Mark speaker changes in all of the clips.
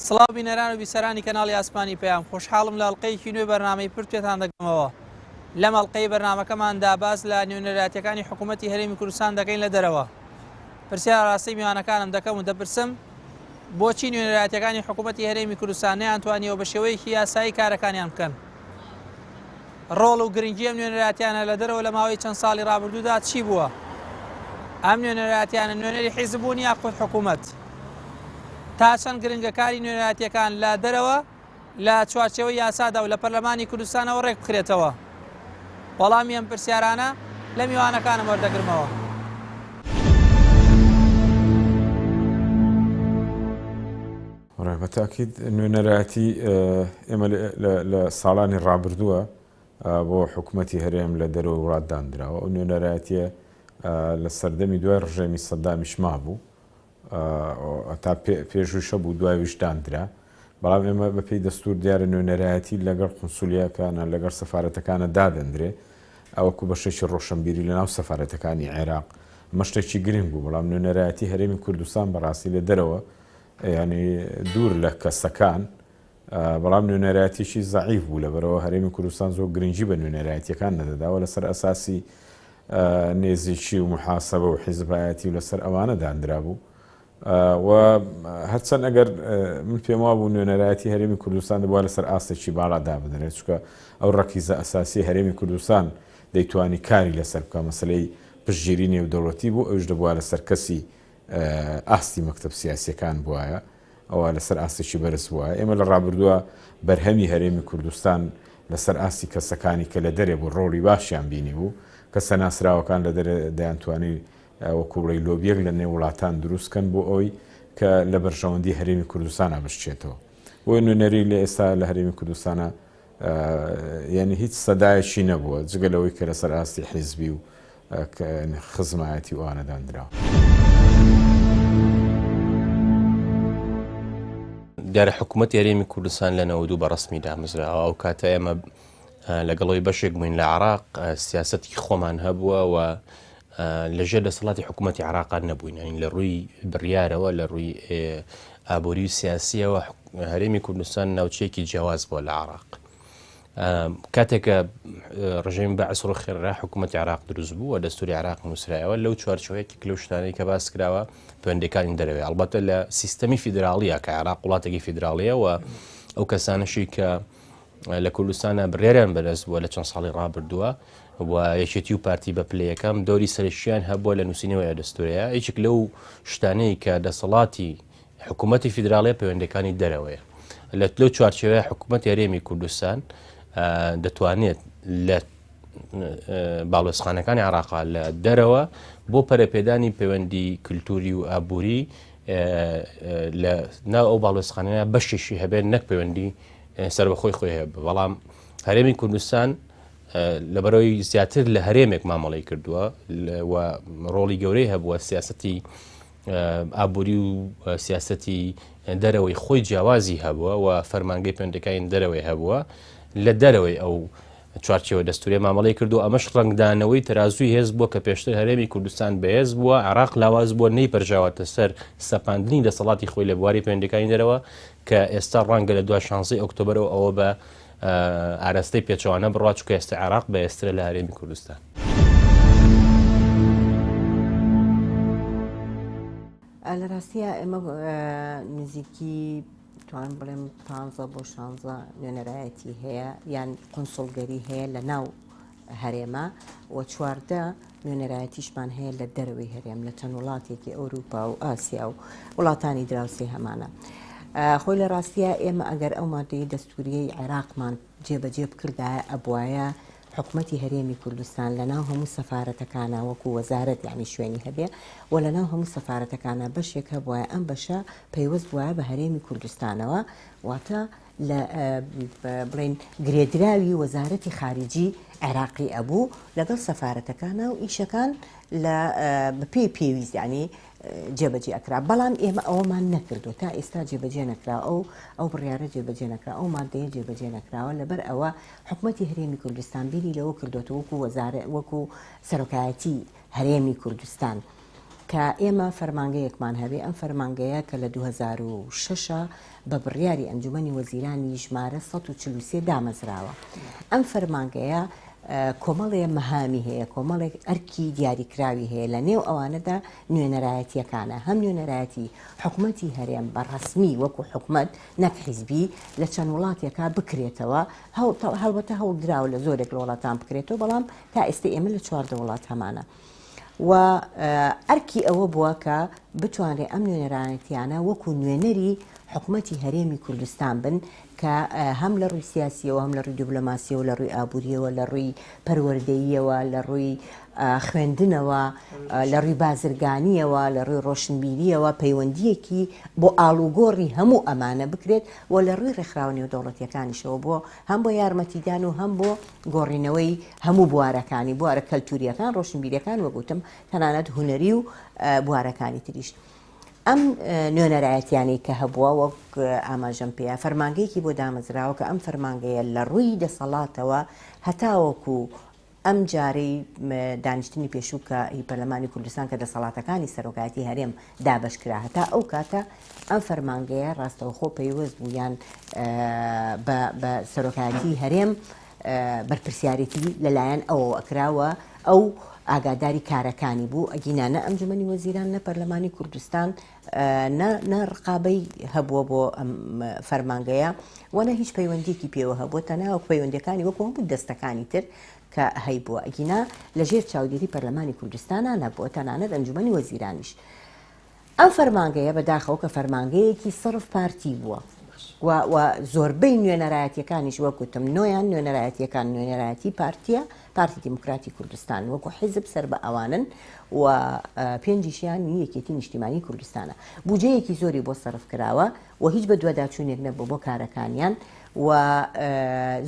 Speaker 1: سڵاو بینەران و بیسەرانی کەناڵی ئاسمانی پێیان خۆشحاڵم لە ئەڵلقەیەکی نوێ بەرنامەی پرتێتان دەگەمەوە. لەم ئەڵلقەی بەرنامەکەماندا باس لە نوێنەراتیەکانی حکوومەتی هەرێمی کوردستان دەکەین لە دەرەوە. پرسیار ڕاستی میوانەکانم دەکەم و دەپرسم بۆچی نوێنەراتیەکانی حکوومەتی هەرێمی کوردستان نەیانتوانیەوە بە شێوەیەکی یاسایی کارەکانیان بکەن. ڕۆڵ و گرنگی ئەم نوێنەراتیانە لە دەرەوە لە ماوەی چەند ساڵی ڕابردوودا چی بووە؟ ئەم نوێنەراتیانە نوێنەری حیزب بوون یاخود حکوومەت؟ تا چەند گرنگەکاری نوێنەراتیەکان لە دەرەوە لە چوارچێوەی یاسادا و لە پەرلەمانی کوردستانەوە ڕێک بخرێتەوە؟ وەڵامی ئەم پرسیارانە لە میوانەکانم وەردەگرمەوە.
Speaker 2: بەتاکید نوێنەراتی ئێمە لە ساڵانی ڕابردووە بۆ حکوومەتی هەرێم لە دەرەوە وڵاتدانراوە و نوێنەراتیە لە سەردەمی دوای ڕژێمی سەدامیش مابوو تا پێشوشە بوو دوای وشداندرا، بەڵام ئێمە بەپێی دەستور دیارە نوێنەرایەتی لەگەڵ قونسولیەکانە لەگەڵ سەفارەتەکانە دادەندرێ ئەوەکو بەشێکی ڕۆشنبیری لە ناو سەفارەتەکانی عێراق مەشتێکی گرنگ بوو، بەڵام نوێنەرایەتی هەرێمی کوردستان بەڕاستی لە دەرەوە ینی دوور لە کەسەکان، بەڵام نوێنەرایەتیشی زەعیف بوو لەبەرەوە هەرێمی کوردستان زۆر گرنگی بە نوێنەرایەتیەکان نەدەداوە لەسەر ئەساسی نێزیکی و محاسبە و حیزبایەتی و لەسەر ئەوانە دانرا بوو و هەرچەند ئەگەر من پێم وا بوو نوێنەرایەتی هەرێمی کوردستان دەبووە لەسەر ئاستێکی باڵادا بدرێت، چونکە ئەو ڕەکیزە ئەساسی هەرێمی کوردستان دەیتوانی کاری لەسەر بکە، مەسلەی پشتگیری نێودەوڵەتی بوو، ئەوش دەبووە لەسەر کەسی ئاستی مەکتەب سیاسیەکان بووایە، ئەوە لەسەر ئاستێکی بەرز بووە. ئێمە لە ڕابردووە بەرهەمی هەرێمی کوردستان لەسەر ئاستی کەسەکانی کە لە دەرێ بوو ڕۆڵی باشیان بینی بوو، کەسە ناسراوەکان لە دەرێ دەیانتوانی وەکوڵی لۆبیەک لە نێو وڵاتان دروستکەن بۆ ئەوی کە لە بەرژەوەندی هەرێمی کوردستانە بشتێتەوە. بۆی نوێنەری لە ئێستا لە هەرێمی کوردستانە یعنی هیچ سەدایەکی نەبووە جگەلەوەی کە لەسەر ئاستی حیزبی و خزمایەتی وانەدانراوە.
Speaker 3: دیارە حکوومەتی هەرێمی کوردستان لە 92 بەڕسمی دامەزراوە، ئەو کاتە ئێمە لەگەڵەوەی بەشێک بووین لە عێراق سیاسەتی خۆمان هەبووە و لەژێر دەسەڵاتی حکوومەتی عێراقان نەبووین، ینی لە ڕووی بڕیارەوە لە ڕووی ئابووری و سیاسیەوە هەرێمی کوردستان ناوچەیەکی جیاواز بووە لە عێراق. کاتێکە ڕژێمی بەعس ڕوخێرا حکوومەتی عێراق دروست بوو و دەستوری عێراق نووسرایەوە لەو چوارچێوەیەکی لەو شتانەی کە باس کراوە پەیوەندیەکانی دەرەوێ، ئەڵبەتە لە سیستەمی فیدراڵیە کە عێراق وڵاتێکی فیدراڵیە و ئەو کەسانەشی کە لە کوردستانە بڕێریان بەرز بووە لە چەند ساڵی ڕابردووە و یەکێتی و پارتی بەپلەیەکەم دەوری سەرشیان هەبووە لە نووسینەوەی دەستورەیە، یەکێک لەو شتانەی کە دەسەڵاتی حکوومەتی فیدراڵیە پەیوەندەکانی دەرەوەیە. لەو چوارچێوەیە حکوومەتی هەرێمی کوردستان دەتوانێت لە باڵۆزخانەکانی عێراقا لە دەرەوە بۆ پەرەپێدانی پەیوەندی کللتوری و ئابووری لە ناو ئەو باڵۆزخانەیە بەشێکی هەبێت نەک پەیوەندی سەربەخۆی خۆی هەیە، بەڵام هەرێمی کوردستان لەبەرەوەی زیاتر لە هەرێمێک مامەڵی کردووە و ڕۆڵی گەورەی هەبووە سیاسەتی ئابووری و سیاسەتی دەرەوەی خۆی جیاوازی هەبووە و فەرمانگەی پەیوەندەکانی دەرەوەی هەبووە، لە دەرەوەی ئەو چوارچێوە دەستوری مامەڵی کردو. ئەمەش ڕنگدانەوەی تەرازوی هێز بووە کە پێشتر هەرێمی کوردستان بەهێز بووە، عێراق لاواز بووە نەیپەرژاوەتە سەر سەپاندنی دەسەڵاتی خۆی لە بواری پەیوەندەکانی دەرەوە کە ئێستا ڕەنگە لە 16 ئۆکتۆبەرەوە ئەوە بە ئاراستەی پێچەوانە بڕوا، چونکە ئێستا عێراق بەهێزترە لە هەرێمی کوردستان.
Speaker 4: لە ڕاستیە ئێمە نزیکی توان بڵێم 15 بۆ 16 نوێنەرایەتی هەیە یان قونسڵگەری هەیە لە ناو هەرێمە و 14 نوێنەرایەتیشمان هەیە لە دەرەوەی هەرێم لە چەند وڵاتێکی ئەوروپا و ئاسیا و وڵاتانی دراوسی هەمانە. خۆی لە ڕاستیە ئێمە ئەگەر ئەو مادەی دەستوریەی عێراقمان جێبەجێ بکردایە ئەبوایە حکوومەتی هەرێمی کوردستان لە ناو هەموو سەفارەتەکانە وەکو وەزارەت یعنی شوێنی هەبێ و لە ناو هەموو سەفارەتەکانە بەشێک هەبوایە ئەم بەشە پەیوەست وایە بە هەرێمی کوردستانەوە، واتە لە بڵێن گرێدراوی وەزارەتی خارجی عێراقی ئەبوو لەگەڵ سەفارەتەکانە و ئیشەکان لە بەپێی پێویست یعنی جێبەجێ ئەکرا، بەڵام ئێمە ئەوەمان نەکردو تا ئێستا جێبەجێ نەکرا، ئەو بڕیارە جێبەجێ نەکرا، ئەو مادەیە جێبەجێ نەکراوە، لەبەر ئەوە حکوومەتی هەرێمی کوردستان بیری لەوە کردوێت وەکو وەزارە وەکو سەرۆکایەتی هەرێمی کوردستان کە کە ئێمە فەرمانگەیەکمان هەبێ ئەم فەرمانگەیە کە لە 2006 بە بڕیاری ئەنجومەنی وەزیرانی ژمارە 143 دامەزراوە. ئەم فەرمانگەیە کۆمەڵێ مەهامی هەیە، کۆمەڵێک ئەرکی دیاریکراوی هەیە لە نێو ئەوانەدا نوێنەرایەتیەکانە، هەم نوێنەرایەتی حکوومەتی هەرێم بە ڕەسمی وەکو حکوومەت نەک حیزبی لە چەند وڵاتێکا بکرێتەوە، هەڵبەتە هەوڵدراوە لە زۆرێک لە وڵاتان بکرێتەوە، بەڵام تا ئێستا ئێمە لە 14 وڵات هەمانە. و ئەرکی ئەوە بووە کە بتوانێت ئەم نوێنەرایەتیانە وەکو نوێنەری حکوومەتی هەرێمی کوردستان بن کە هەم لە ڕووی سیاسیەوە، هەم لە ڕووی دیبلۆماسیەوە، لە ڕووی ئابووریەوە، لە ڕووی پەروەردەییەوە، لە ڕووی خوێندنەوە، لە ڕووی بازرگانیەوە، لە ڕووی ڕۆشنبیریەوە پەیوەندیەکی بۆ ئاڵوگۆڕی هەموو ئەمانە بکرێت و لە ڕووی ڕێکخراوە نێودەوڵەتیەکانیشەوە بۆ هەم بۆ یارمەتیدان و هەم بۆ گۆڕینەوەی هەموو بوارەکانی، بوارە کەلتوریەکان، ڕۆشنبیریەکان وەگوتم تەنانەت هونەری و بوارەکانی تریش. ئەم نوێنەرایەتیانی کە هەبووە وەک ئاماژەم پێەیە فەرمانگەیەکی بۆ دامەزراوە کە ئەم فەرمانگەیە لە ڕووی دەسەڵاتەوە هەتاوەکو ئەم جارەی دانیشتنی پێشوو کە پەرلەمانی کوردستان کە دەسەڵاتەکانی سەرۆکایەتی هەرێم دابەشکرا هەتا ئەو کاتە ئەم فەرمانگەیە ڕاستەوخۆ پەیوەست بوو یان بە سەرۆکایەتی هەرێم بەرپرسیارەتی لەلایەن ئەوە ئەکراوە ئەو ئاگاداری کارەکانی بوو ئەگینانە ئەنجومەنی وەزیران نە پەرلەمانی کوردستان نە ڕقابەی هەبووە بۆ ئەم فەرمانگەیە وەنە هیچ پەیوەندیەکی پێوە هەبووە تەنها پەیوەندیەکانی وەکو هەموو دەستەکانی تر کە هەیبووە ئەگینا لەژێر چاودێری پەرلەمانی کوردستانە نەبووە تەنانەت ئەنجومەنی وەزیرانیش. ئەم فەرمانگەیە بەداخەوە کە فەرمانگەیەکی سەرف پارتی بووە و زۆربەی نوێنەرایەتیەکانیش وەکوتم نۆیان نوێنەرایەتیەکان نوێنەرایەتی پارتیە، پارتی دیموکراتی کوردستان وەکو حیزب سەر بە ئەوانن و پێنجیشیان یەکێتی نیشتیمانی کوردستانە. بودجەیەکی زۆری بۆ سەرف کراوە و هیچ بە دووەداچوونێک نەبوو بۆ کارەکانیان و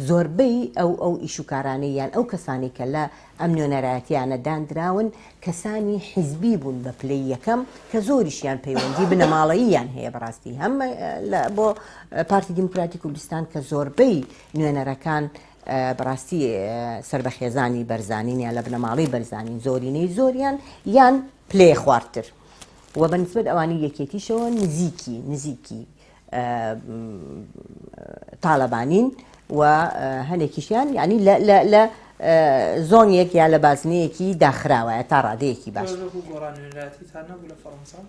Speaker 4: زۆربەی ئەو ئیشوکارانەیان ئەو کەسانی کە لە ئەم نوێنەرایەتیانە دانراون کەسانی حیزبی بوون بە پلەی یەکەم کە زۆریشیان پەیوەندی بنەماڵەییان هەیە بەڕاستی هەم بۆ پارتی دیموکراتی کوردستان کە زۆربەی نوێنەرەکان بەڕاستی سربەخێزانی بەرزانینیان لە بنەماڵی بەرزانین زۆرینەی زۆریان یان پلێ خواردتر و بەنسبەت ئەوانی یەکێتیشەوە نزیکی تاالبانین و هەنێکیشیان ینی لە زۆنیەک یا لە بازنەیەکی داخراوەیە تا ڕادەیەکی باش.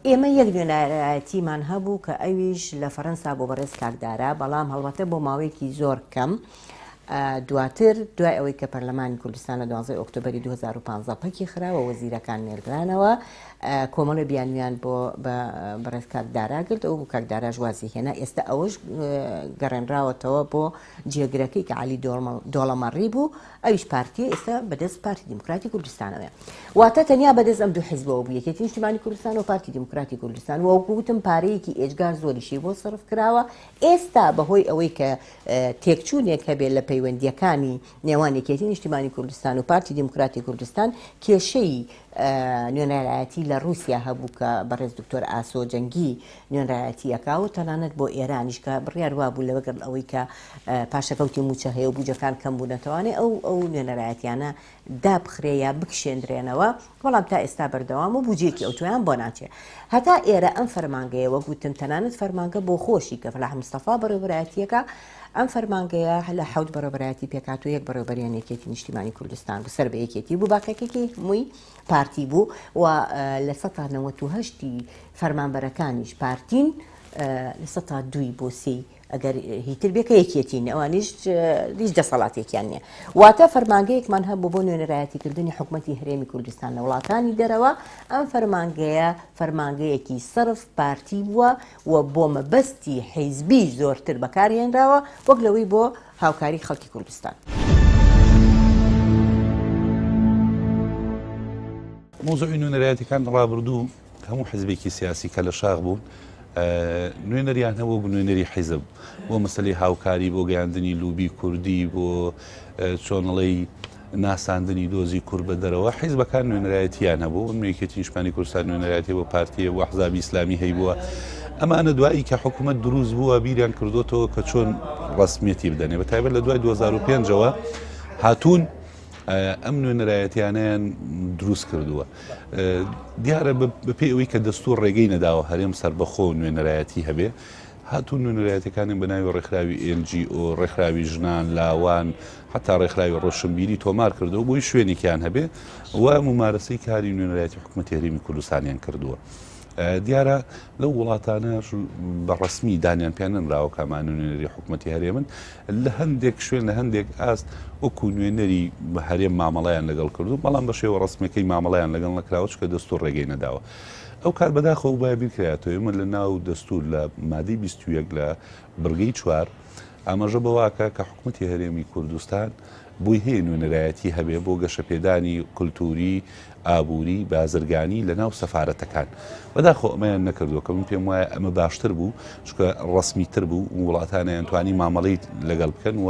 Speaker 4: ئێمە یەک نوێنەرایەتیمان هەبوو کە ئەویش لە فەڕەنسا بۆ بەڕێز کاکدارە بەڵام هەڵبەتە بۆ ماوەیەکی زۆر کەم دواتر دوای ئەوەی کە پەرلەمانی کوردستانە 12 ئۆکتۆبەری 2015 پەکی خراوە وەزیرەکان نێرگرانەوە کۆمەڵە بیانویان بۆ بەڕێز کاکدارا کرد ئەو کاکداراژ وازی هێنا ئێستا ئەوەش گەڕێنراوەتەوە بۆ جێگرەکەی کە علی دۆڵەمەڕی بوو ئەویش پارتیە ئێستا بەدەست پارتی دیموکراتی کوردستانەوە واتە تەنیا بەدەست ئەم دوو حیزبەوە بوو یەکێتی نیشتیمانی کوردستان و پارتی دیموکراتی کوردستان وەکوتم پارەیەکی ئێجگار زۆریشی بۆ سەرف کراوە ئێستا بەهۆی ئەوەی کە تێکچوونێک هەبێت لە پەیوەندیەکانی نێوان یەکێتی نیشتیمانی کوردستان و پارتی دیموکراتی کوردستان کێشەی نوێنەرایەتی لە رووسیا هەبوو کە بەڕێز دکتۆر ئاسۆ جەنگی نوێنەرایەتیەکەوە تەنانەت بۆ ئێرانیش کە بڕیار وا بوو لەوەگەر ئەوەی کە پاشەکەوتی موچە هەیە و بوجەکان کەم بوونەتەوانێ ئەو نوێنەرایەتیانە دابخرێ یا بکشێندرێنەوە بەڵام تا ئێستا بەردەوام و بوجێکی ئەو تویان بۆ ناچێت هەتا ئێرە ئەم فەرمانگەیە وەگوتم تەنانەت فەرمانگە بۆ خۆشی کە فەلاح مستەفا بەڕێوەبەرایەتیەکە ئەم فەرمانگەیە لە 7 بەڕێوەبەرایەتی پێکات و 1 بەڕێوەبەریان یەکێتی نیشتیمانی کوردستان بوو سەر بە یەکێتی بوو باقیەکێکی هەمووی پارتی بوو و لە 1998 فەرمانبەرەکانیش پارتین لە 2 بۆ 3 ئەگەر هیتر بێکە یەکێتین ئەوانیش هیچ دەسەڵاتێکیان نییە واتە فەرمانگەیەکمان هەبوو بۆ نوێنەرایەتیکردنی حکوومەتی هەرێمی کوردستان لە وڵاتانی دەرەوە ئەم فەرمانگەیە فەرمانگەیەکی سەرف پارتی بووە و بۆ مەبەستی حیزبی زۆرتر بەکارهێنراوە وەک لەوەی بۆ هاوکاری خەڵکی کوردستان.
Speaker 5: مۆزوعی نوێنەرایەتیەکان ڕابردوو هەموو حیزبێکی سیاسی کە لە شاخ بوون نوێنەریان هەبوو بۆ نوێنەری حیزب بۆ مەسەلەی هاوکاری بۆ گەیاندنی لوبی کوردی بۆ چۆنڵەی ناساندنی دۆزی کورد بە دەرەوە حیزبەکان نوێنەرایەتیان هەبوو یەکێتی نیشتیمانی کوردستان نوێنەرایەتی بۆ پارتیە بۆ حزابی ئیسلامی هەیبووە ئەمانە دوایی کە حکوومەت دروست بووە بیریان کردوتەوە کە چۆن ڕسمیەتی بدەنێ بە تایبەت لە دوای 2005ەوە هاتوون ئەم نوێنەرایەتیانیان دروست کردووە دیارە بەپێ ئەوەی کە دەستور ڕێگەی نەداوە هەرێم سەربەخۆ نوێنەرایەتی هەبێ هاتوو نوێنەرایەتەکانی بەناوی ڕێکخراوی NGO ڕێکخراوی ژنان لاوان حتا ڕێکخراوی ڕۆشنبیری تۆمار کردو بۆی شوێنێکیان هەبێ و ممارەسەی کاری نوێنەرایەتی حکوومەتی هەرێمی کوردستانیان کردووە دیارە لەو وڵاتانە بەڕسمی دانیان پیان نراوە کامان نوێنەری حکوومەتی هەرێمن لە هەندێک شوێن لە هەندێک ئاست وەکو نوێنەری هەرێم مامەڵیان لەگەڵ کردو بەڵام بە شێوە ڕسمەکەی مامەڵیان لەگەڵ نەکراوە چکە دەستور ڕێگەی نەداوە ئەو کار بەداخەوە باید بیرکرێتەوە من لە ناو دەستور لە مادەی 21 لە بڕگەی 4 ئاماژە بەواکە کە حکوومەتی هەرێمی کوردستان بۆی هەیە نوێنەرایەتی هەبێ بۆ گەشەپێدانی کولتوری ئابووری بازرگانی لە ناو سەفارەتەکان بەداخۆ ئەمەیان نەکردووە کە من پێم وایە ئەمە باشتر بوو چکە ڕسمیتر بوو وڵاتانیان توانی مامەڵەی لەگەڵ بکەن و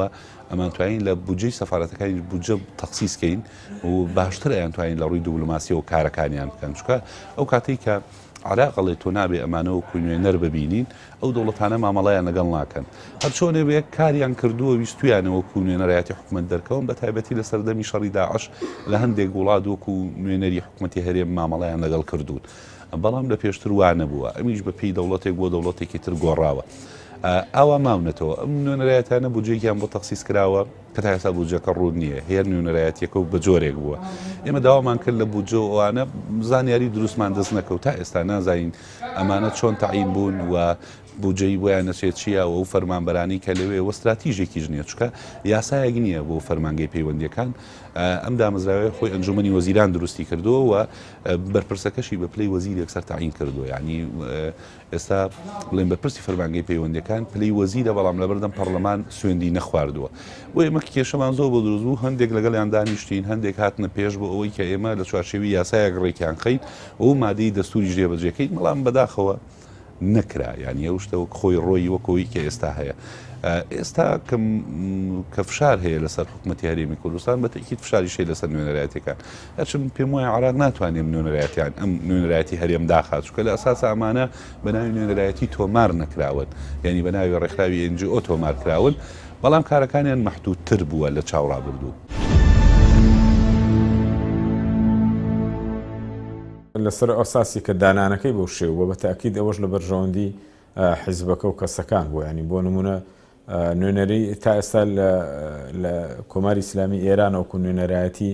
Speaker 5: ئەمانتوانین لە بودجەی سەفارەتەکانی بودجە تەخسیسکەین و باشتر ئەیانتوانین لە ڕووی دیبلۆماسیەوە کارەکانیان بکەن چکە ئەو کاتێک کە عراقڵێ تۆ نابێ ئەمانەوە کوێنەر ببینین ئەو دەوڵەتانە مامەڵەیان لەگەڵ ناکەن هەر چۆنێ بێ کاریان کردووە ویستویانەوە کوێنەرایەتی حکوومەت دەرکەون بە تایبەتی لە سەردەمی شەڕی داعش لە هەندێک وڵات وەکو نوێنەری حکوومەتی هەرێم مامەڵەیان لەگەڵ کردوون بەڵام لە پێشتر وانە بووە ئەمیش بە پێی دەوڵەتێک بۆ دەوڵەتێکی تر گۆڕاوە ئاوا ماونەتەوە ئەم نوێنەرایەتانە بودجێکیان بۆ تەخسیس کراوە کە تا ئێستا بودجەکە ڕوون نییە هێر نوێنەرایەتیەکە و بە جۆرێک بووە ئێمە داوامان کرد لە بودجە ئەوانە زانیاری دروستمان دەست نەکەوت تا ئێستا نازانین ئەمانە چۆن تەعین بوون و بودجەی بۆیان نەچێت چیە و فەرمانبەرانی کە لەوێ وە استراتیژێکی ژنیە چکە یاسایەک نییە بۆ فەرمانگەی پەیوەندیەکان ئەم دامەزراوەیە خۆی ئەنجومەنی وەزیران دروستی کردووە و بەرپرسەکەشی بە پلەی وەزیری یەکسەر تەعین کردووە یعنی ئێستا بڵێن بەرپرسی فەرمانگەی پەیوەندیەکان پلەی وەزیرە بەڵام لەبەردەم پەرلەمان سوێندی نەخواردووە و ئێمە کێشەمان زۆر بۆ دروست بوو هەندێک لەگەڵیان دانیشتین هەندێک هاتنە پێش بۆ ئەوەی کە ئێمە لە چوارچێوی یاسایەک ڕێکیان خەین و مادەی دەستوری ژێبەجێکەین بەڵام بەداخەوە نەکرا یعنی ئەو شتە خۆی ڕۆی وەکەوەی کە ئێستا هەیە ئێستا کە فشار هەیە لەسەر حکوومەتی هەرێمی کوردستان بە تەکید فشاری شەی لەسەر نوێنەرایەتەکان هەرچەند پێم وایە عراق ناتوانێت نوێنەرایەتیان ئەم نوێنەرایەتی هەرێم داخات چکە لە ئەساس ئەمانە بەناوی نوێنەرایەتی تۆمار نەکراون یعنی بەناوی ڕێکخراوی NGO تۆمار کراون بەڵام کارەکانیان مەحدودتر بووە لە چاوەڕابردوو
Speaker 2: لەسەر ئەساسی کە دانانەکەی بۆ شێوە بە تاکید ئەوەش لە بەرژەوەندی حیزبەکە و کەسەکان بوو ینی بۆ نمونە نوێنەری تا ئێستا لە کۆماری ئیسلامی ئێرانەوەکو نوێنەرایەتی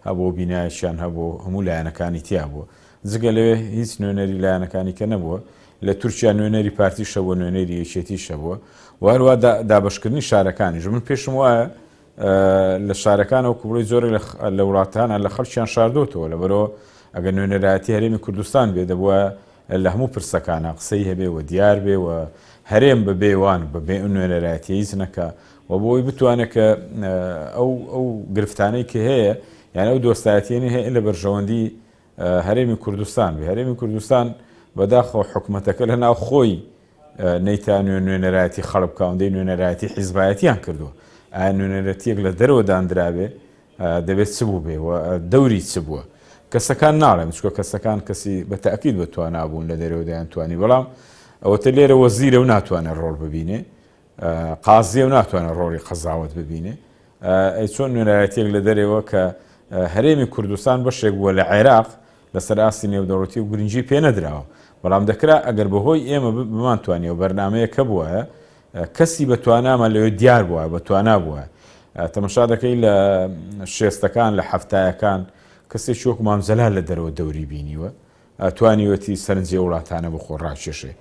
Speaker 2: هەبوو بینایشیان هەبوو هەموو لایەنەکانی تیا بووە جگە لەوێ هیچ نوێنەری لایەنەکانی کە نەبووە لە تورکیا نوێنەری پارتی شەبووە نوێنەری یەکێتی شەبووە و هەروە دابشکردنی شارەکانیش من پێشم وایە لە شارەکانەوە کوبڕی زۆر لە وڵاتانە لە خەڵکیان شاردۆتەوە لەبەرەوە ئەگەر نوێنەرایەتی هەرێمی کوردستان بێ دەبووە لە هەموو پرسەکانە قسەی هەبێ و دیار بێ و هەرێم بەبێوان بەبێ نوێنەرایەتی هیچ نەکە و بۆی بتوانێت کە ئەو گرفتانەی کە هەیە یعنی ئەو دۆستایەتیانی هەیە لە بەرژەوەندی هەرێمی کوردستان بێ هەرێمی کوردستان بەداخەوە حکوومەتەکە لە ناو خۆی نەیتان نوێنەرایەتی خەڵک کاوندەی نوێنەرایەتی حیزبایەتیان کردووە ئایا نوێنەرەتیەک لە دەرەوە دانرابێ دەبێت چ بوو بێ و دەوری چ بووە کەسەکان ناڵێم چکە کەسەکان کەسی بە تاکید بتوانابوون لە دەرەوە دەیانتوانی بەڵام ئەوەتە لێرە وەزیرە و ناتوانێت ڕۆڵ ببینێ قازیە و ناتوانێت ڕۆڵی قەزاوت ببینێ ئەی چۆن نوێنەرایەتیەک لە دەرەوە کە هەرێمی کوردستان بەشێک بووە لە عێراق لەسەر ئاستی نێودەوڵەتی و گرنگی پێ نەدراوە بەڵام دەکرا ئەگەر بەهۆی ئێمە بمانتوانێ و بەرنامەیە کە بووە کەسی بەتوانامە لەوێ دیار بووە بەتوانا بووە تەمەشا دەکەی لە شێستەکان لە هەفتایەکان کەسێکی وەکو مامزەلا لە دەرەوە دەوری بینیوە توانیوەتی سەرنجێ وڵاتانە بۆ خۆ ڕاکێشێ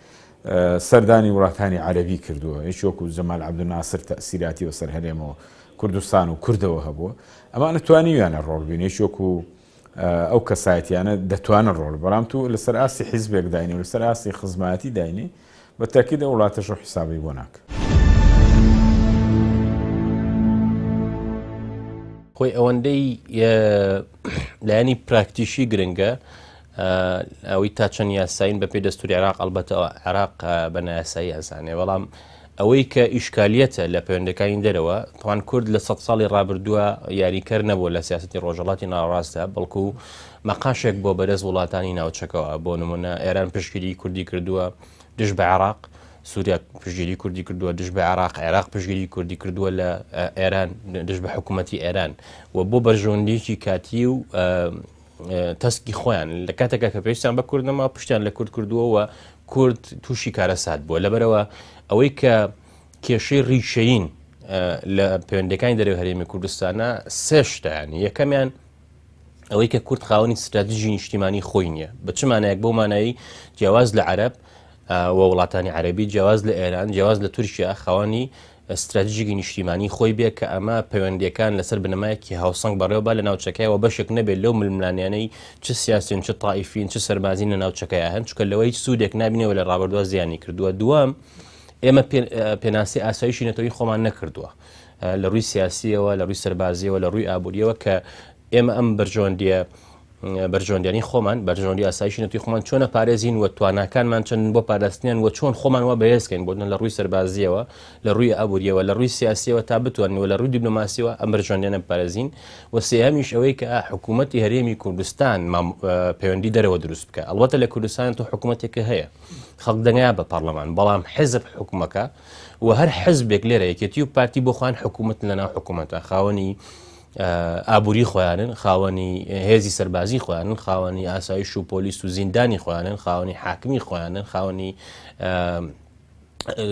Speaker 2: سەردانی وڵاتانی عەرەبی کردووە هیچ وەکو جەمال عەبدولناسر تەئسیراتی بەسەر هەرێمەوە کوردستان و کوردەوە هەبووە ئەمانە توانیویانە ڕۆڵ بینێ هیچ وەکو ئەو کەسایەتیانە دەتوانە ڕۆڵ بەڵام تو لەسەر ئاستی حیزبێک داینی و لەسەر ئاستی خزمەتی داینی بە تاکید ئەو وڵاتەش حسابی بۆ ناکە
Speaker 3: خۆی ئەوەندەی لایەنی پراکتیشی گرنگە ئەوەی تا چەند یاساین بە پێی دەستوری عێراق ئەلبەتە عێراق بە نایاسایی ئەزانێ بەڵام ئەوەی کە ئیشکالیەتە لە پەیوەندەکانی دەرەوە تاوان کورد لە 100 ساڵی ڕابردووە یاریکەر نەبووە لە سیاسەتی ڕۆژهەڵاتی ناڕاستە بەڵکو مەقاشێک بۆ بەرز وڵاتانی ناوچەکەەوە بۆ نمونە ئێران پشتگیری کوردی کردووە دژ بە عێراق سووریا پشگیری کوردی کردووە دژ بە عێراق پشگیری کوردی کردووە لە ئێران دژ بە حکوومەتی ئێران و بۆ بەرژۆندێکی کاتی و تەسکی خۆیان لە کاتێکە کە پێویستیان بە کوردنەما پشتیان لە کورد کردووە و کورد تووشی کارەسات بووە لەبەرەوە ئەوەی کە کێشەی ڕیشەین لە پەیوەندەکانی دەرەوە هەرێمی کوردستانە سێشتیان یەکەمیان ئەوەی کە کورد خاوەنی استراتیژی نیشتیمانی خۆی نییە بە چ مانایەک بۆ مانایی جیاواز لە عەرەب و وڵاتانی عەرەبی جیاواز لە ئێران جیاواز لە تورکیا خاوەنی استراتیژیکی نیشتیمانی خۆی بێ کە ئەمە پەیوەندیەکان لەسەر بنەمایەکی هاوسەنگ بەڕێوەبا لە ناوچەکەیەوە بەشێک نەبێت لەو ململانیانەی چ سیاسین چ تائیفین چ سەربازین لە ناوچەکەیە هەن چکە لەوەی هیچ سوودێک نابینەوە لە ڕابردووە زیانی کردووە دووەم ئێمە پێناسی ئاسایشی نەتەوەی خۆمان نەکردووە لە ڕووی سیاسیەوە لە ڕووی سەربازیەوە لە ڕووی ئابوووریەوە کە ئێمە ئەم بەرژۆندیانی خۆمان بەرژۆندی ئاسایشی نەتوی خۆمان چۆنە پارێزین و تواناکانمان چەند بۆ پاراستنیان و چۆن خۆمان وە بەهێزکەین بۆ لە ڕووی سەربازیەوە لە ڕووی ئابوووریەوە لە ڕووی سیاسیەوە تا بتوانین و لە ڕووی دیبلۆماسیەوە ئەم بەرژۆندیانە پارێزین و سێهەمیش ئەوەی کە حکوومەتی هەرێمی کوردستان پەیوەندی دەرەوە دروست بکە ئەڵبەتە لە کوردستان تۆ حکوومەتێکە هەیە خەڵک دەنگا بە پەرلەمان بەڵام حزب حکوومەکە و هەر حزبێک لێرە یەکێتی و پارتی بۆ خوان حکوومەت لەناو حکوومەتە خاوەنی ئابووری خۆیانن خاوەنی هێزی سەربازی خۆیانن خاوەنی ئاسایش و پۆلیس و زیندانی خۆیانن خاوەنی حاکمی خۆیانن خاوەنی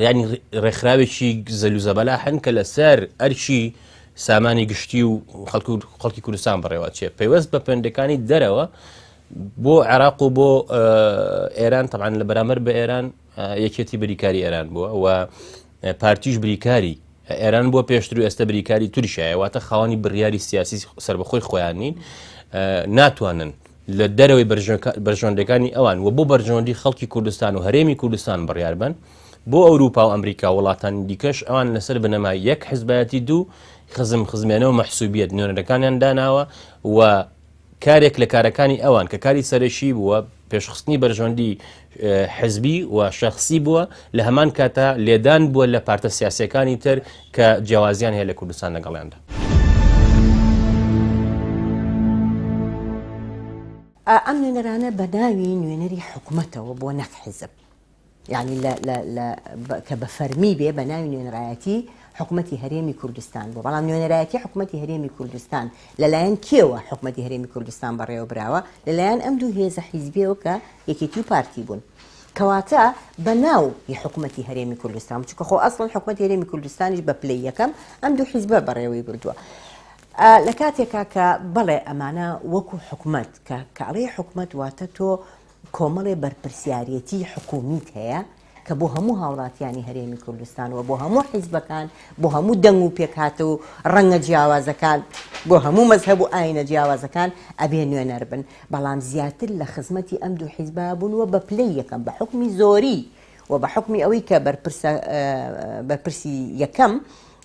Speaker 3: ینی ڕێکخراوێکی زەلوزەبەلا هەن کە لەسەر ئەرچی سامانی گشتی و خەڵکی کوردستان بڕێوە چێ پەیوەست بە پەیوەندەکانی دەرەوە بۆ عێراق و بۆ ئێران تەبعاً لە بەرامبەر بە ئێران یەکێتی بریکاری ئێران بووە و پارتیش بریکاری ئێران بۆ پێشتر و ئێستا بریکاری توریشایە واتە خاوەنی بڕیاری سیاسی سربەخۆی خۆیان نین ناتوانن لە دەرەوەی بەرژۆندەکانی ئەوان و بۆ بەرژۆندی خەڵکی کوردستان و هەرێمی کوردستان بڕیار بن بۆ ئەوروپا و ئەمریکا وڵاتانی دیکەش ئەوان لەسەر بنەمای یەک حیزبایەتی دوو خزمێنەوە مەحسوبیەت نوێنەرەکانیان داناوە و کارێک لە کارەکانی ئەوان کە کاری سەرەشی بووە پێشخستنی بەرژۆندی حزبی و شخصی بووە لە هەمان کاتا لێدان بووە لە پارتە سیاسیەکانی تر کە جیاوازیان هەیە لە کوردستان لەگەڵیاندا.
Speaker 4: ئەم نوێنەرانە بە ناوی نوێنەری حکوومەتەوە بۆ نەک حیزب یعنی کە بە فەرمی بێ بە ناوی نوێنەرایەتی حکوومەتی هەرێمی کوردستان بوو بەڵام نوێنەرایەتی حکوومەتی هەرێمی کوردستان لەلایەن کێوە حکوومەتی هەرێمی کوردستان بەڕێوە براوە لەلایەن ئەم دوو هێزە حیزبیەوە کە یەکێتی و پارتی بوون کەواتە بە ناو حکوومەتی هەرێمی کوردستان چونکە خۆ ئەسڵن حکوومەتی هەرێمی کوردستانیش بە پلەی یەکەم ئەم دوو حیزبە بەڕێوەی بردووە لە کاتێکا کە بەڵێ ئەمانە وەکو حکوومەت کە ئەڵێ حکوومەت واتە تۆ کۆمەڵێ بەرپرسیارەتی حکوومیت هەیە کە بۆ هەموو هاوڵاتیانی هەرێمی کوردستان و بۆ هەموو حیزبەکان بۆ هەموو دەنگ و پێکهاتە و ڕەنگە جیاوازەکان بۆ هەموو مەزهەب و ئاینە جیاوازەکان ئەبێ نوێنەر بن بەڵام زیاتر لە خزمەتی ئەم دوو حیزبە بوونوە بە پلەی یەکەم بە حکمی زۆری و بە حکمی ئەوەی کە بەرپرسی یەکەم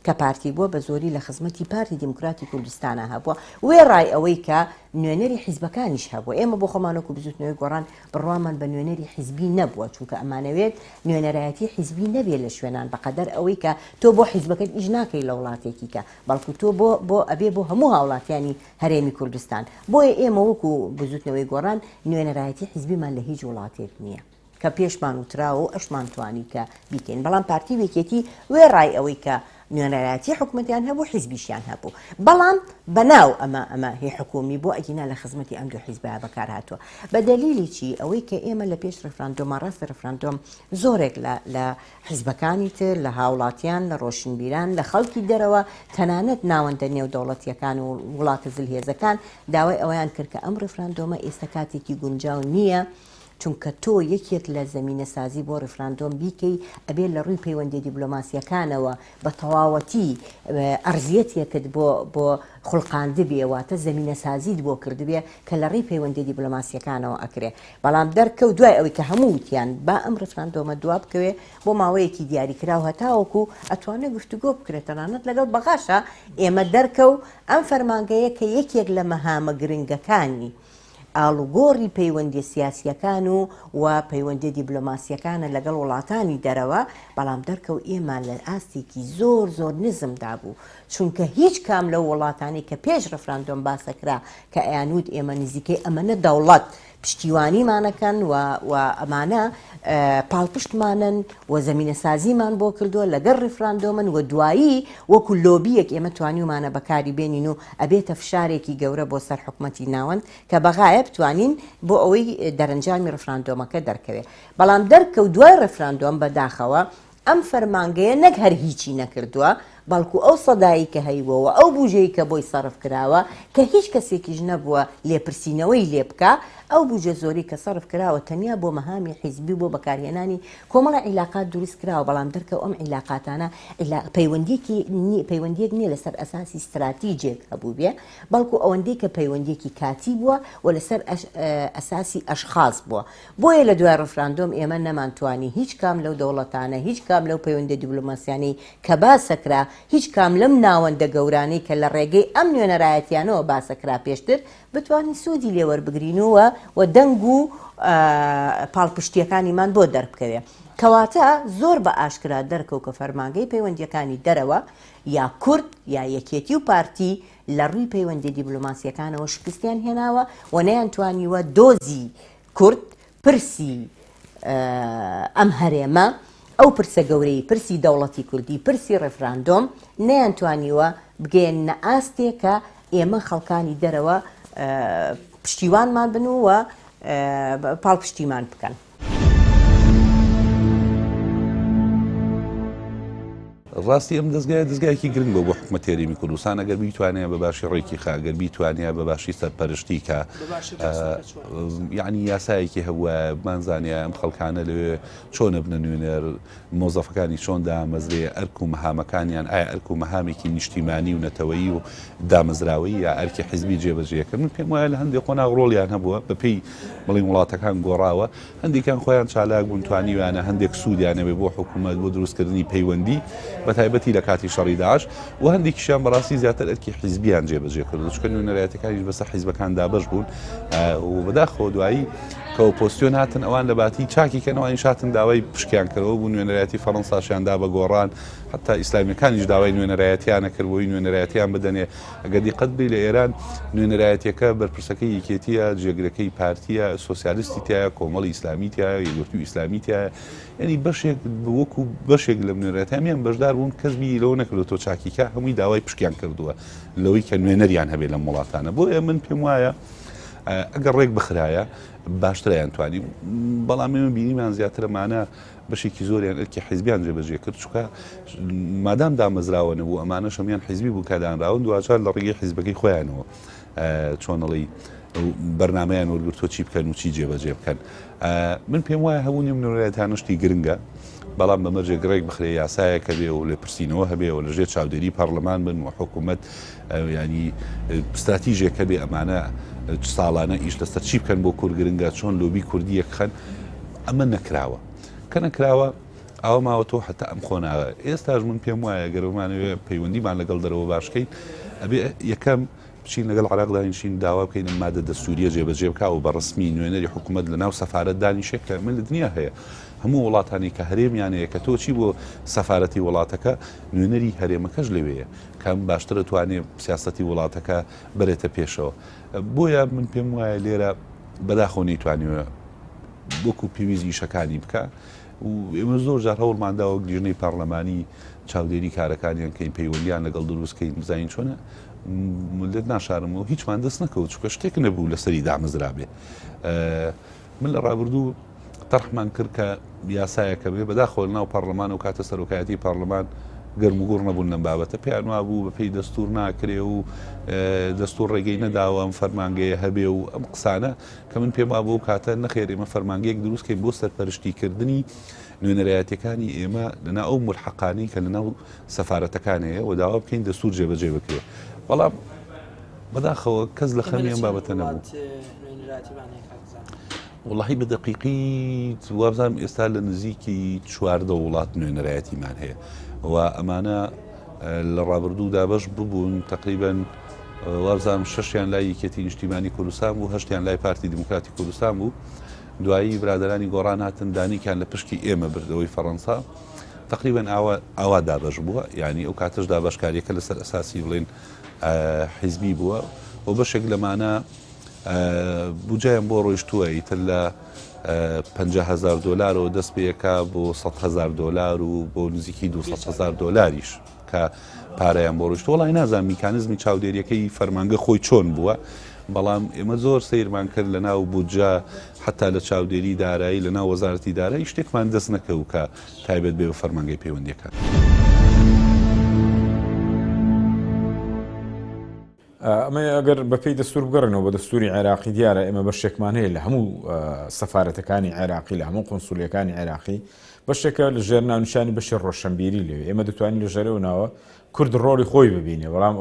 Speaker 4: کە پارتی بووە بە زۆری لە خزمەتی پارتی دیموکراتی کوردستانە هەبووە وێ ڕای ئەوەی کە نوێنەری حیزبەکانیش هەبووە ئێمە بۆ خۆمانەکو بزوتنەوەی گۆڕان بڕوامان بە نوێنەری حیزبی نەبووە چونکە ئەمانەوێت نوێنەرایەتی حیزبی نەبێت لە شوێنان بەقەدەر ئەوەی کە تۆ بۆ حیزبەکەت ئیش ناکەی لە وڵاتێکی کە بەڵکو تۆ بۆ ئەبێ بۆ هەموو هاوڵاتیانی هەرێمی کوردستان بۆیە ئێمە وەکو بزوتنەوەی گۆڕان نوێنەرایەتی حیزبیمان لە هیچ وڵاتێک نییە کە پێشمان وتراوە و ئەشمان توانی کە بیکەین بەڵام پارتی وێکێتی وێ ڕای ئەوەی کە نوێنەرایەتی حکوومەتیان هەبوو حیزبیشیان هەبوو بەڵام بەناو ئەمە هی حکومی بۆ ئەگینا لە خزمەتی ئەم دوو حیزبە بەکار هاتووە بە دەلیلی چی ئەوەی کە ئێمە لە پێش ڕفراندۆمە ڕاستە ڕفراندۆم زۆرێک لە حیزبەکانی تر لە هاوڵاتیان لە ڕۆشنبیران لە خەڵکی دەرەوە تەنانەت ناوەندە نێودەوڵەتیەکان و وڵاتە زلهێزەکان داوای ئەوەیان کرد کە ئەم ڕفراندۆمە ئێستا کاتێکی گونجاو نییە چونکە تۆ یەکێک لە زمینە سازی بۆ ڕفراندۆم بیکەی ئەبێت لە ڕووی پەیوەندی دیبلۆماسیەکانەوە بە تەواوەتی ئەرزیەتێکت بۆ خوڵقاندە بێواتە زمینە سازیت بۆ کردبێ کە لە ڕووی پەیوەندی دیبلۆماسیەکانەوە ئەکرێ بەڵام دەرکەوت دوای ئەوەی کە هەموو وتیان با ئەم ڕفراندۆمە دواب بکەوێ بۆ ماوەیەکی دیاریکراو هەتاوەکو ئەتوانێت گفتوگۆ بکرێت تەنانەت لەگەڵ بەغاشە ئێمە دەرکەو ئەم فەرمانگەیە کە یەکێک لە مەهامە گرنگەکانی ئاڵوگۆڕی پەیوەندی سیاسیەکان و پەیوەندی دیبلۆماسیەکانە لەگەڵ وڵاتانی دەرەوە بەڵام دەرکەوت ئێمە لە ئاستێکی زۆر نزمدا بوو چونکە هیچ کام لەو وڵاتانی کە پێش ڕفراندۆم باسەکرا کە ئەیانوت ئێمە نزیکەی ئەمەنە دەوڵەت پشتیوانیمانەکەن و ئەمانە پاڵپشتمانن و زەمینە سازیمان بۆ کردووە لەگەڵ ڕیفراندۆمن و دوایی وەکو لۆبیەک ئێمە توانیمانە بەکاری بێنین و ئەبێتە فشارێکی گەورە بۆ سەر حکوومەتی ناوەند کە بەغایە بتوانین بۆ ئەوەی دەرەنجامی ڕیفراندۆمەکە دەرکەوێت بەڵام دەرکەوت دوای ڕیفراندۆم بەداخەوە ئەم فەرمانگەیە نەک هەر هیچی نەکردووە بەڵکو ئەو سەدایی کە هەیوەوە ئەو بوجەی کە بۆی سەرف کراوە کە هیچ کەسێکیش نەبووە لێپرسینەوەی لێ بکە ئەو بوجە زۆری کە سەرف کراوە تەنیا بۆ مەهامی حیزبی بۆ بەکارهێنانی کۆمەڵە عیلاقات دروست کراوە بەڵام دەرکە ئەم عیلاقاتانە پەیوەندیەک نییە لەسەر ئەساسی استراتیجێک هەبوو بێ بەڵکو ئەوەندەی کە پەیوەندیەکی کاتی بووە و لەسەر ئەساسی ئەشخاص بووە بۆیە لە دوای ڕفراندۆم ئێمە نەمانتوانی هیچ کام لەو دەوڵەتانە هیچ کام لەو پەیوەندە دیبلۆماسیانەی کە باسەکرا هیچ کام لەم ناوەندە گەورانەی کە لە ڕێگەی ئەم نوێنەرایەتیانەوە باسەکرا پێشتر بتوانین سوودی لێوەربگرینەوە و دەنگ و پاڵپشتیەکانیمان بۆ دەربکەوێ کەواتە زۆر بە ئاشکرا دەرکەوت کە فەرمانگەی پەیوەندیەکانی دەرەوە یا کورد یا یەکێتی و پارتی لە ڕووی پەیوەندی دیبلۆماسیەکانەوە شکستیان هێناوە و نەیانتوانیوە دۆزی کورد پرسی ئەم هەرێمە ئەو پرسە گەورەی پرسی دەوڵەتی کوردی پرسی ڕێفراندۆم نەیانتوانیوە بگەێنە ئاستێکە ئێمە خەڵکانی دەرەوە پشتیوانمان بن و پاڵپشتیمان بکەن.
Speaker 5: ڕاستی ئەم دەستگایەکی گرنگ بۆ حکوومەتی هەرێمی کوردستان ئەگەر بیتوانێت بە باشی ڕێکی خاگەر بیتوانێت بە باشی سەرپەرشتی کە یعنی یاسایەکی هەبووە بمانزانیا ئەم خەڵکانە لەوێ چۆنە بنە نوێنەر مۆزەفەکانی چۆن دامەزرێ ئەرک و مەهامەکانیان ئایا ئەرک و مەهامێکی نیشتیمانی و نەتەوەیی و دامەزراوی یا ئەرکی حیزبی جێبەجێکرد من پێم وایە لە هەندێک قۆناغ ڕۆڵیان هەبووە بەپێی بڵین وڵاتەکان گۆڕاوە هەندێکیان خۆیان چالاک بوون توانیویانە هەندێک سوودیانەوێ بۆ حکوومەت بۆ دروستکردنی پەیوەندی بە تایبەتی لە کاتی شەڕی داعش و هەندێکیشیان بەڕاستی زیاتر ئەرکی حیزبیان جێبەجێ کرد چکە نوێنەرایەتەکانیش بەسەر حیزبەکان دابەش بوون و بەداخەوە دوایی کە ئۆپۆزیسیۆن هاتن ئەوان لە باتی چاکی کەنەوەی شاتن داوای پشکیان کردەوە بوو نوێنەرایەتی فەڕەنساشیاندا بە گۆڕان حتا ئیسلامیەکانیش داوای نوێنەرایەتیانە کردبووی نوێنەرایەتیان بدەنێ ئەگەر دیقەت بی لە ئێران نوێنەرایەتیەکە بەرپرسەکەی یەکێتیە جێگرەکەی پارتیە سۆسیالیستی تایە کۆمەڵی ئیسلامی تایە یەکگرتووی ئیسلامی تایە یعنی بەشێک وەکو بەشێک لە نوێنەرایەتیان بەشدار بوون کەسبی لەوە نەکردو تۆ چاکیکە هەمووی داوای پشکیان کردووە لەوەی کە نوێنەریان هەبێت لە وڵاتانە بۆیە من پێم وایە ئەگەر ڕێک بخرایە باشترایان توانی بەڵام ئێمە بینیمان زیاترەمانە بەشێکی زۆریان ئەرکی حیزبیان جێبەجێ کرد چکە مادام دامەزراوە نەبوو ئەمانە شەمیان حیزبی بوو کە دانراون دوجار لە ڕێگەی حیزبەکەی خۆیانەوە چۆنەڵی بەرنامەیان وەرگرتۆ چی بکەن و چی جێبەجێ بکەن من پێم وایە هەموو نوێنەرایەتانشتی گرنگە بەڵام بەمەرجێک ڕێک بخرێ یاسایەکە بێ و لێ پرسینەوە هەبێ و لەژێر چاودێری پەرلەمان بن و حکوومەت ینی استراتیژێکە بێ ئەمانە ساڵانە ئیش لەسەر چی بکەن بۆ کورگرنگە چۆن لۆبی کوردی یەکخەن ئەمە نەکراوە کە نەکراوە ئەوە ماوەتەوە حتا ئەم خۆناوە ئێستاش من پێم وایە گەرەمانەوێ پەیوەندیمان لەگەڵ دەرەوە باشکەین ئەبێ یەکەم بچین لەگەڵ عراقدا نشین داوا بکەین مادە دەستوریە جێبەجێ بکە و بە ڕسمی نوێنەری حکوومەت لە ناو سەفارەت دانیشێت کە من لە دنیا هەیە هەموو وڵاتانی کە هەرێمیانەیە کە تۆ چی بۆ سەفارەتی وڵاتەکە نوێنەری هەرێمەکەش لەوەیە کەم باشترە توانێ سیاسەتی وڵاتەکە بەرێتە پێشەوە بۆیە من پێم وایە لێرە بەداخۆ نەیتوانیوە وەکو پێویستی شەکانی بکە و ئێمە زۆر جار هەوڵمانداوە گلیژنەی پارلەمانی چاودێری کارەکانیان کەین پەیوەندیان لەگەڵ دروستکەین بزانین چۆنە لێت ناشارمەوە هیچمان دەست نەکەوت چکە شتێک نەبوو لەسەری دامەزرا بێ من لە ڕابردوو تەرحمان کرد کە یاسایەکە بێ بەداخۆ ناو پەرلەمان و کاتە سەرۆکایەتی پەرلەمان گەرم و گوڕ نەبوون لەم بابەتە پێیان وا بوو بەپێی دەستور ناکرێ و دەستور ڕێگەی نەداوە ئەم فەرمانگەیە هەبێ و ئەم قسانە کە من پێم وا بۆ کاتە نەخێر ئێمە فەرمانگەیەک دروستکەین بۆ سەرپەرشتیکردنی نوێنەرایەتەکانی ئێمە لەنا ئەو ملحەقانەی کە لەناو سەفارەتەکانەیە و داوا بکەین دەستور جێبەجێ بکرێ بەڵام بەداخەوە کەس لە خەمی ئەم بابەتە نەبوو وڵی بە دقیقی وابزانم ئێستا لە نزیکی 14 وڵات نوێنەرایەتیمان هەیە و ئەمانە لە ڕابردوودا بەش ببوون تقریباً وابزانم 6یان لای یەکێتی نیشتیمانی کوردستان بوو 8یان لای پارتی دیموکراتی کوردستان بوو دوایی برادرانی گۆڕان هاتن دانیکیان لە پشکی ئێمە بردەوەی فەڕەنسا تقریباً ئاوا دابەش بووە یعنی ئەو کاتەشدا بەشکاریەکە لەسەر ئەساسی بڵێن حیزبی بووە و بەشێک لەمانە بجایان بۆ ڕۆیشتووە ئیتر لە $50,000 دەست پێەکە بۆ $100,000 و بۆ نزیکی $200,000 کە پارەیان بۆ ڕۆیشت. وڵی نازان میکانزمی چاودێریەکەی فەرمانگە خۆی چۆن بووە، بەڵام ئێمە زۆر سیرمان کرد لە ناو بودجە حتا لە چاودێری دارایی لە ناو وەزارەتی دارایی شتێکمان دەست نەکەوت کە تایبەت بێ بە فەرمانگەی پەیوەندیەکان.
Speaker 2: ئەمە ئەگەر بەپێی دەستور بگەڕنەوە بە دەستوری عێراقی دیارە ئێمە بەشێکمان هەیە لە هەموو سەفارەتەکانی عێراقی لە هەموو قۆنسولیەکانی عێراقی بەشێکە لە ژێر ناونیشانی بەشی ڕۆشنبیری لێ ئێمە دەتوانین لە ژێرەوە ناوە کورد ڕۆڵی خۆی ببینێ، بەڵام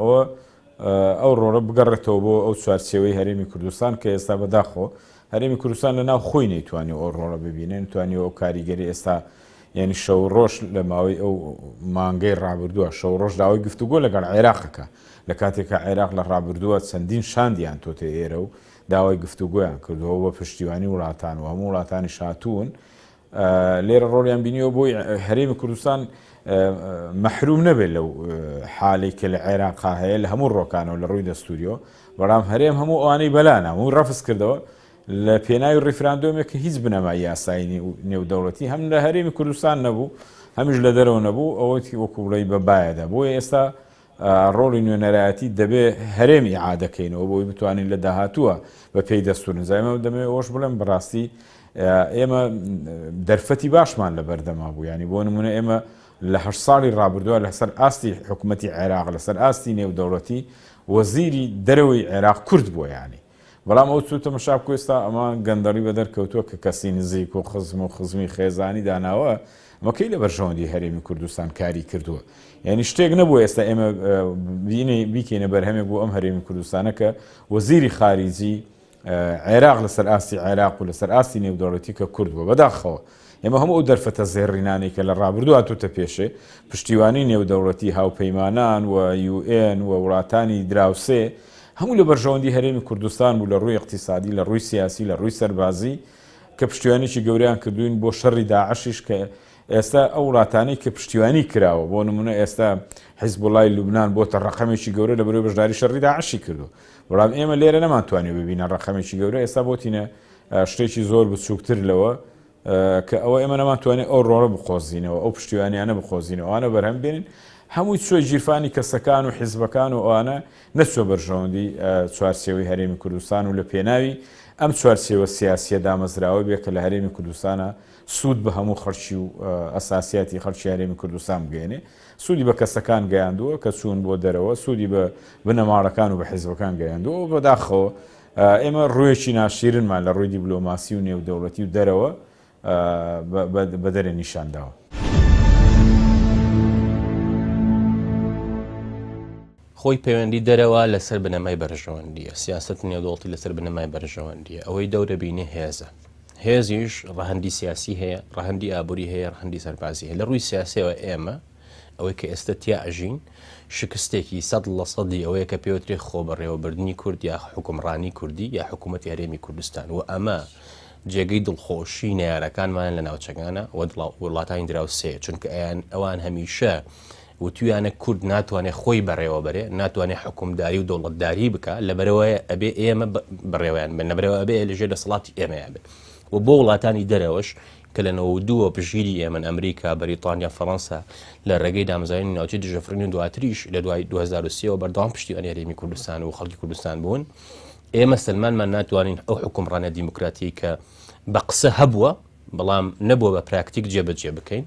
Speaker 2: ئەو ڕۆڵە بگەڕێتەوە بۆ ئەو چوارچێوەی هەرێمی کوردستان کە ئێستا بەداخۆ هەرێمی کوردستان لە ناو خۆی نەیتوانێت ئەو ڕۆڵە ببینێ، نتوانێت ئەو کاریگەری ئێستا یعنی شەو ڕۆژ لە ماوەی ئەو مانگەی ڕابردووە شەو ڕۆژ داوای گفتوگۆ لەگەڵ عێراقەکە لە کاتێکە عێراق لە ڕابردووە چەندین شاندیان تۆتە ئێرە و داوای گفتوگۆیان کردەوە بە پشتیوانی وڵاتان و هەموو وڵاتانی شاتوون لێرە ڕۆڵیان بینیەوە بۆی هەرێمی کوردستان مەحروم نەبێت لەو حاڵی کە لە عێراقا هەیە لە هەموو ڕۆکانەوە لە ڕووی دەستوریەوە، بەڵام هەرێم هەموو ئەوانەی بەلانە هەموو ڕەفز کردەوە لە پێناوی ڕیفراندۆمێک کە هیچ بنەمای یاسایی نێودەوڵەتی هەم لە هەرێمی کوردستان نەبوو هەمیش لە دەرەوە نەبوو ئەوەی وەکو بڵێی بەبایەدا. بۆیە ئێستا ڕۆڵی نوێنەرایەتی دەبێ هەرێمی عادەکەینەوە بۆی بتوانین لە داهاتووە بە پێی دەستور نزایمە دەمێ ئەوش بڵێم بەڕاستی ئێمە دەرفەتی باشمان لە بەردەما بوو، ینی بۆ نمونە ئێمە لە 8 ساڵی ڕابردووە لەسەر ئاستی حکوومەتی عێراق لەسەر ئاستی نێودەوڵەتی وەزیری دەرەوەی عێراق کورد بووە، ینی بەڵام ئەو چوتە مەشاب کوێستا ئەمە گەندەڵی بە دەرکەوتووە کە کەسی نزیک و خزم و خزمی خێزانی داناوە مەکەی لە بەرژەوەندی هەرێمی کوردستان کاری کردووە، یعنی شتێک نەبوو ئێستا ئێمە بیکەینە بەرهەمێک بۆ ئەم هەرێمی کوردستانە کە وەزیری خاریجی عێراق لەسەر ئاستی عێراق و لەسەر ئاستی نێودەوڵەتی کە کورد بووە. بەداخەوە ئێمە هەموو ئەو دەرفەتە زێڕینانی کە لە ڕابردووە هاتووتە پێشێ پشتیوانی نێودەوڵەتی هاوپەیمانان و UN و وڵاتانی دراوسێ هەموو لە بەرژەوەندی هەرێمی کوردستان بوو لە ڕووی اقتصادی لە ڕووی سیاسی لە ڕووی سەربازی کە پشتیوانیی گەوریان کردوین بۆ شەڕی داعشیش کە ئێستا ئەو وڵاتانەی کە پشتیوانی کراوە بۆ نمونە ئێستا حیزبوڵای لوبنان بۆتە ڕقەمێکی گەورە لە بەرەوەی بەشداری شەڕی داعشی کردو، بەڵام ئێمە لێرە نەمانتوانێت ببینە ڕقەمێکی گەورە ئێستا بۆتینە شتێکی زۆر بچووکتر لەوە کە ئەوە ئێمە نەمانتوانێت ئەو ڕۆڵە بخۆزینەوە ئەو پشتیوانیانە بخۆزینەوە ئەوانە بەرهەم بێنن هەمووی چۆی گیرفانی کەسەکان و حیزبەکان و ئەوانە نەچوە بەرژەوەندی چوارچێوەی هەرێمی کوردستان و لە پێناوی ئەم چوارچێوە سیاسیە دامەزراوە بێ کە لە هەرێمی کوردستانە سوود بە هەموو خەڵکی و ئەساسیاتی خەڵکی هەرێمی کوردستان بگەێنێ، سوودی بە کەسەکان گەیاندووە کە چوون بۆ دەرەوە، سوودی بە بنەماڵەکان و بە حیزبەکان گەیاندووە و بەداخەوە ئێمە ڕوویەکی ناشیرنمان لە ڕووی دیبلۆماسی و نێودەوڵەتی و دەرەوە بە دەرێ نیشانداوە.
Speaker 3: خۆی پەیوەندی دەرەوە لەسەر بنەمای بەرژەوەندیە، سیاست نێودەوڵەتی لەسەر بنەمای بەرژەوەندیە، ئەوەی دەورە بینێ هێزە، هێزیش ڕەهەندی سیاسی هەیە، ڕەهەندی ئابووری هەیە، ڕەهەندی سەربازی هەیە. لە ڕووی سیاسیەوە ئێمە ئەوەی کە ئێستا تیا ئەژین شکستێکی 100% ئەوەیە کە پێوترێ خۆ بەڕێوەبردننی کورد یا حکومڕانی کوردی یا حکوومەتی هەرێمی کوردستان و ئەمە جێگەی دڵخۆشی نارەکانمان لە ناوچەکانە وڵاتانی دراوسێ، چونکە ئەوان هەمیشە و تویانە کورد ناتوانێت خۆی بەڕێوە بەرێ، ناتوانێت حکومداری و دەوڵەتداری بکە لە بەرەوەی ئەبێ ئێمە بڕێوەیان بن، لەبەرەوە ئەبێ لەژێر دەسەڵاتی ئێمەیان بێت و بۆ وڵاتانی دەرەوەش کە لە 92 پژگیری ئێمە ئەمریکا بەریتانیا فەڕەنسا لە ڕێگەی دامەزراینی ناوچەی دژەفرینی دواتریش لە دوای 2023 بەردەوام پشتیوانی هەرێمی کوردستان و خەڵکی کوردستان بوون، ئێمە سلمانمان ناتوانین ئەو حکومڕانە دیموکراتی کە بە قسە هەبووە بەڵام نەبووە بە پراکتیک جێبەجێ بکەین.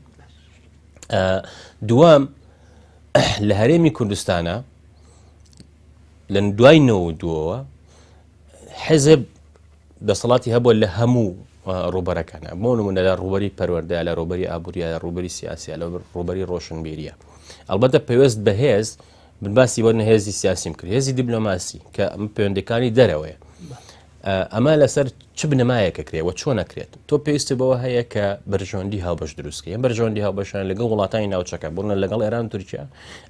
Speaker 3: دوام لە هەرێمی کوردستانە لە دوای 92ەوە حزب دەسەڵاتی هەبووە لە هەموو ڕوبەرەکانە، بۆ نمونە لە ڕوبەری پەروەردە، لە ڕوبەری ئابووریە، لە ڕوبەری سیاسیە، لە ڕوبەری ڕۆشنبیریە. ئەلبەتە پێویست بە هێز بنباسی بۆ هێزی سیاسیم کرد، هێزی دیبلۆماسی کە ئەم پەیوەندەکانی دەرەوەیە ئەمە لەسەر چ بنەمایەکە کرێەوە چۆن نەکرێت. تۆ پێویستی بەوە هەیە کە بەرژەوەندی هاوبەش دروستکە، ئەم بەرژەوەندی هاوبەشان لەگەڵ وڵاتانی ناوچەکە بوون لەگەڵ ئێران و تورکیا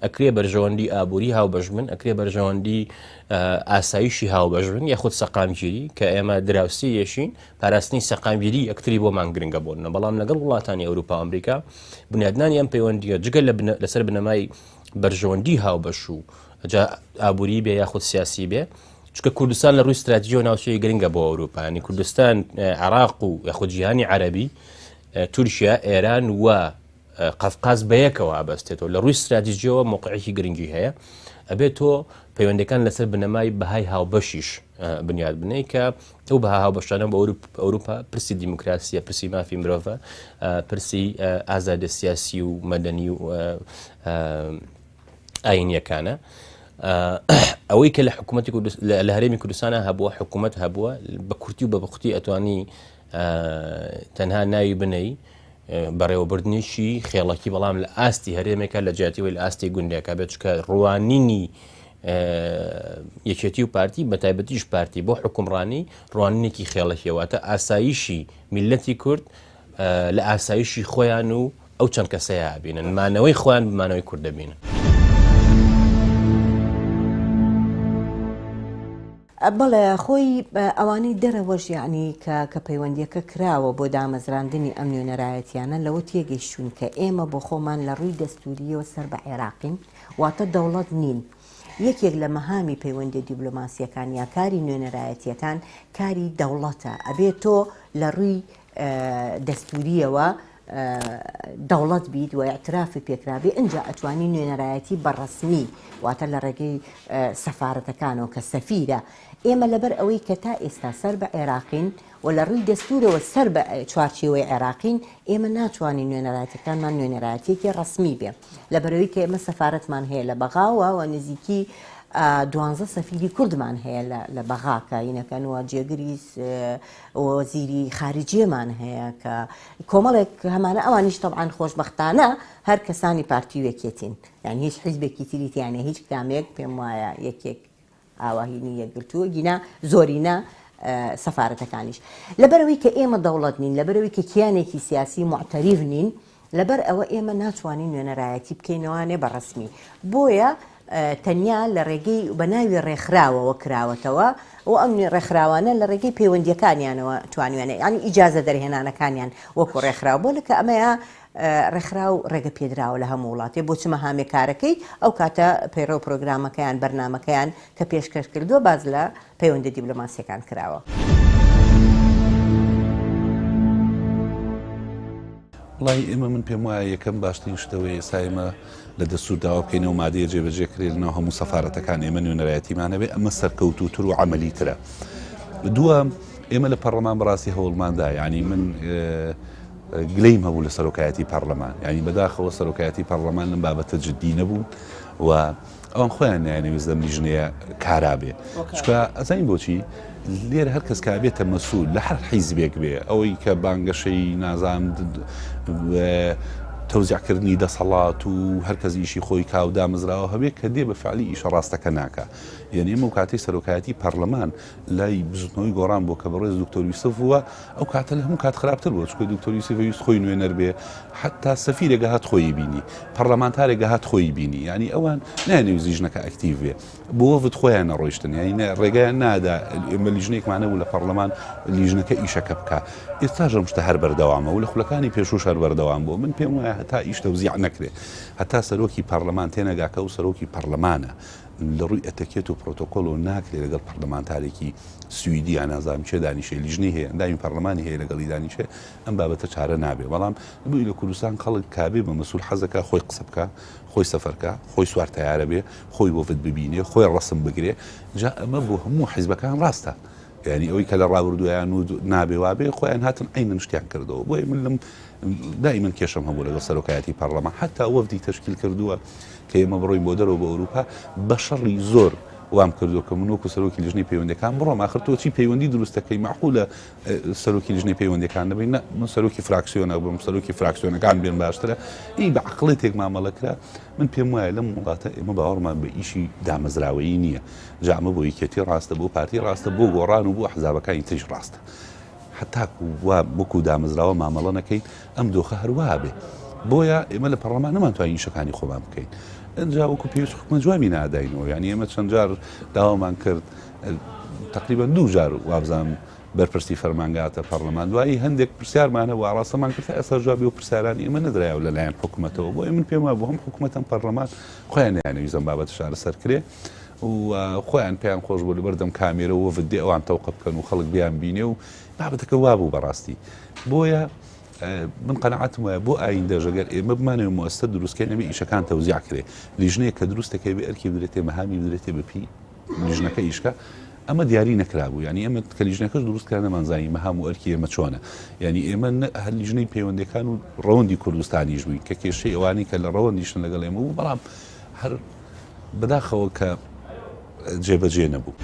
Speaker 3: ئەکرێ بەرژەوەندی ئابووری هاوبەش بن، ئەکرێ بەرژەوەندی ئاسایشی هاوبەش بن یاخود سەقامگیری کە ئێمە دراوسی یەشین پاراستنی سەقامگیری یەکتری بۆمان گرنگە بوون، بەڵام لەگەڵ وڵاتانی ئەوروپا و ئەمریکا بنیادنانی ئەم پەیوەندیە جگەل لەسەر بنەمای بەرژەوەندی هاوبەش و ئابووری بێ یاخود سیاسی بێ چکە کوردستان لە ڕووی استراتیژی و ناوچەی گرنگە بۆ ئەوروپا، ینی کوردستان عێراق و یاخود جیهانی عەرەبی تورکیا ئێران و قەفقاز بەیەکەوە ئابەستێتەوە لە ڕووی استراتیژیەوە موقعێکی گرنگی هەیە ئەبێت تۆ پەیوەندەکان لەسەر بنەمای بەهای هاوبەشیش بنیاد بنەی کە ئەو بەها هاوبەشانە بە ئەوروپا پرسی دیموکراسیە، پرسی مافی مرۆڤە، پرسی ئازادە سیاسی و مەدەنی و ئاینیەکانە. ئەوەی کە لە حکوومەتی لە هەرێمی کوردستانە هەبووە حکوومەت هەبووە بە کورتی و بە بەختی ئەتوانی تەنها ناوی بنەی بەڕێوەبردنیشی خێڵەکی بەڵام لە ئاستی هەرێمێکە لە جیاتیەوەی لە ئاستی گوندێکە بێت چکە ڕوانینی یەکێتی و پارتی بە تایبەتیش پارتی بۆ حکومڕانی ڕوانینێکی خێڵەکیەوەتە ئاسایشی میلەتی کورد لە ئاسایشی خۆیان و ئەو چەند کەسەیە بینن مانەوەی خۆیان بمانەوەی کورد دەبینن.
Speaker 4: بەڵێ خۆی ئەوانەی دەرەوەش یعنی کە پەیوەندیەکە کراوە بۆ دامەزراندنی ئەم نوێنەرایەتیانە لەوە تێگەیشتون کە ئێمە بۆ خۆمان لە ڕووی دەستوریەوە سەر بە عێراقین واتە دەوڵەت نین. یەکێک لە مەهامی پەیوەندی دیبلۆماسیەکان یا کاری نوێنەرایەتیەکان کاری دەوڵەتە ئەبێت تۆ لە ڕووی دەستوریەوە دەوڵەت بیت و اعترافی پێکرابێ ئەنجا ئەتوانی نوێنەرایەتی بەڕەسمی واتە لە ڕێگەی سەفارەتەکانەوە کە سەفیرە. ئێمە لەبەر ئەوەی کە تا ئێستا سەر بە عێراقین و لە ڕووی دەستورەوە سەر بە چوارچێوەی عێراقین ئێمە ناتوانین نوێنەرایەتەکانمان نوێنەرایەتێکی ڕەسمی بێ لەبەرەوەی کە ئێمە سەفارەتمان هەیە لە بەغاوە و نزیکی 12 سەفیری کوردمان هەیە لە بەغاکە یینەکەنەوە جێگری وەزیری خارجیەمان هەیە کە کۆمەڵێک هەمانە ئەوانیش تەبعاً خۆشبەختانە هەر کەسانی پارتی وێکێتین یعنی هیچ حیزبێکی تریتیانە هیچ کامێک پێم وایە یەکێک ئاواهینی یەکگرتووە گینا زۆرینە سەفارەتەکانیش لەبەرەوەی کە ئێمە دەوڵەت نین لەبەرەوەی کە کیانێکی سیاسی معتەریف نین لەبەر ئەوە ئێمە ناتوانین نوێنەرایەتی بکەینەوانێ بەڕەسمی بۆیە تەنیا لە ڕێگەی بە ناوی ڕێکخراوەوە کراوەتەوە و ئەم ڕێکخراوانە لە ڕێگەی پەیوەندیەکانیانەوە توانوێنێ ینی ئیجازە دەرهێنانەکانیان وەکو ڕێکخراو بۆ لەکە ئەمەیە ڕێکخرا و ڕێگە پێدراوە لە هەموو وڵاتێ بۆ چمە هامێکارەکەی ئەو کاتە پەیڕۆ پرۆگرامەکەیان بەرنامەکەیان کە پێشکەش کردووە باز لە پەیوەندی دیبلۆماسیەکان کراوە.
Speaker 5: وڵی ئێمە من پێم وایە یەکەم باشترین شتەوەی ئێسایمە لە دەستورداوە بکەینەوە مادەیە جێبەجێکرێنەوە هەموو سەفارەتەکان ئێمە نوێنەرایەتیمانەبێ ئەمە سەرکەوتوتر و عەمەلیترە. دووە ئێمە لە پەرلەمان بەڕاستی هەوڵماندا یعنی من گلەیم هەبوو لە سەرۆکایەتی پەرلەمان ینی بەداخەوە سەرۆکایەتی پەرلەمان لەم بابەتە جددی نەبوو و ئەوان خۆیان نایەنەویست لەم لیژنەیە کارابێ چکە ئەزانین بۆچی لێرە هەر کەس کابێتە مەسوول لە هەر حیزبێک بێ ئەوەی کە بانگەشەی نازام تەوزیعکردنی دەسەڵات و هەرکەس ئیشی خۆی کاو دامەزراوە هەبێت کە دێ بە فعلی ئیشە ڕاستەکە ناکە یعنی ئێمە و کاتەی سەرۆکایەتی پەرلەمان لای بزنەوەی گۆڕان بۆ کە بەڕێز دکتۆر یوسف وە ئەو کاتە لە هەموو کات خراپتر بۆ چکە دکتۆر یوسف ویست خۆی نوێنەر بێ حتا سەفیرێکە هات خۆی بینی پەرلەمانتارێکە هات خۆی بینی ینی ئەوان نایەنێ لیژنەکە ئەکتیڤ بێ بۆ وەفت خۆیان نەڕۆیشتن یعنی ڕێگەیان نادا ئێمە لیژنێکمانە بوو لە پەرلەمان لیژنەکە ئیشەکە بکە ئێستاژ ئەم شتە هەر بەردەوامە و لە خولەکانی پێشوش هەر بەردەوام بوو من پێم وایە هەتا ئیش تەوزیع نەکرێ هەتا سەرۆکی پەرلەمان تێنەگاکە و سەرۆکی پەرلەمانە لە ڕووی ئەتەکێت و پرۆتۆکۆل و ناکرێت لەگەڵ پەرلەمانتارێکی سوئیدی یان نازانم چێ دانیشێ لیژنەی هەیە ئەندامی پەرلەمانی هەیە لەگەڵی دانیشێ ئەم بابەتە چارە نابێ بەڵام بووی لە کوردستان خەڵک کابێ بە مەسوول حەزەکە خۆی قسە بکە خۆی سەفەرکە خۆی سوار تەیارە بێ خۆی بۆفت ببینێ خۆی ڕەسم بگرێ جا ئەمە بۆ هەموو حیزبەکان ڕاستە یعنی ئەوەی کە لە ڕابردویان و نابێ وابێ خۆیان هاتن عینەن شتیان کردەوە بۆیە من لەم دائما کێشەم هەبوو لەگەڵ سەرۆکایەتی پەرلەمان حتا وەفدی تەشکیل کردووە کە ئێمە بڕۆین بۆ دەرەوە بە ئەوروپا بە شەڕی زۆر وام کردو کە من وەکو سەرۆکی لیژنەی پەیوەندیەکان بڕۆم ئاخر تۆ چی پەیوەندی دروستەکەی معقولە سەرۆکی لیژنەی پەیوەندیەکان نەبین نە من سەرۆکی فراکسیۆنە بم سەرۆکی فراکسیۆنەکان بێن باشترە ئی بە عەقڵێتێک مامەڵە کرا من پێم وایە لەم وڵاتە ئێمە باوەڕمان بە ئیشی دامەزراوەیی نییە جا ئەمە بۆ یەکێتی ڕاستە بۆ پارتی ڕاستە بۆ گۆڕان و بۆ حزابەکانی تریش ڕاستە حتاکو وا وەکو دامەزراوە مامەڵە نەکەین ئەم دۆخە هەروەها بێ بۆیە ئێمە لە پەرلەمان نەمانتوانین ئیشەکانی خۆمان بکەین ئەجا وەکو پێویست حکومەت جوامی ناداینەوە یعنی ئێمە چەند جار داوامان کرد تقریبا 2 جار وابزانم بەرپرسی فەرمانگاتە پەرلەمان دوایی هەندێک پرسیارمانە و ئاڕاستەمان کرد ئێستا جوابی و پرسیارانی ئێمە نەدرایەوە لەلایەن حکومەتەوە بۆیە من پێم وایە بۆ هەم حکومەتەم پەرلەمان خۆیان نایەنەویست ئەم بابەتە چارەسەر کرێ و خۆیان پێیان خۆش بوو لە بەردەم کامێرەوە ڤدێ ئەوان تەوقە بکەن و خەڵک بیان بینێ و بابەتەکە وا بوو بەڕاستی بۆیە من قەنەعەتم وایە بۆ ئایندەش ئەگەر ئێمە بمانەوە مؤسسە دروستکەین ئەمە ئیشەکان تەوزیع کرێ لیژنەیە کە دروستەکەی بێ ئەرکی بدرێتێ مەهامی بدرێتێ بەپی لیژنەکە ئیشکە ئەمە دیاری نەکرابوو ینی ئەمە کە لیژنەکەش دروستکە نەمانزانی مەهام و ئەرکی ئێمە چۆنە ینی ئێمە هەر لیژنەی پەیوەندەکان و ڕەوەندی کوردستانیش بووین کە کێشەی ئەوانەی کە لە ڕەوەندیشن لەگەڵ ئێمە بوو بەڵام هەر بەداخەوە کە جێبەجێ نەبوو.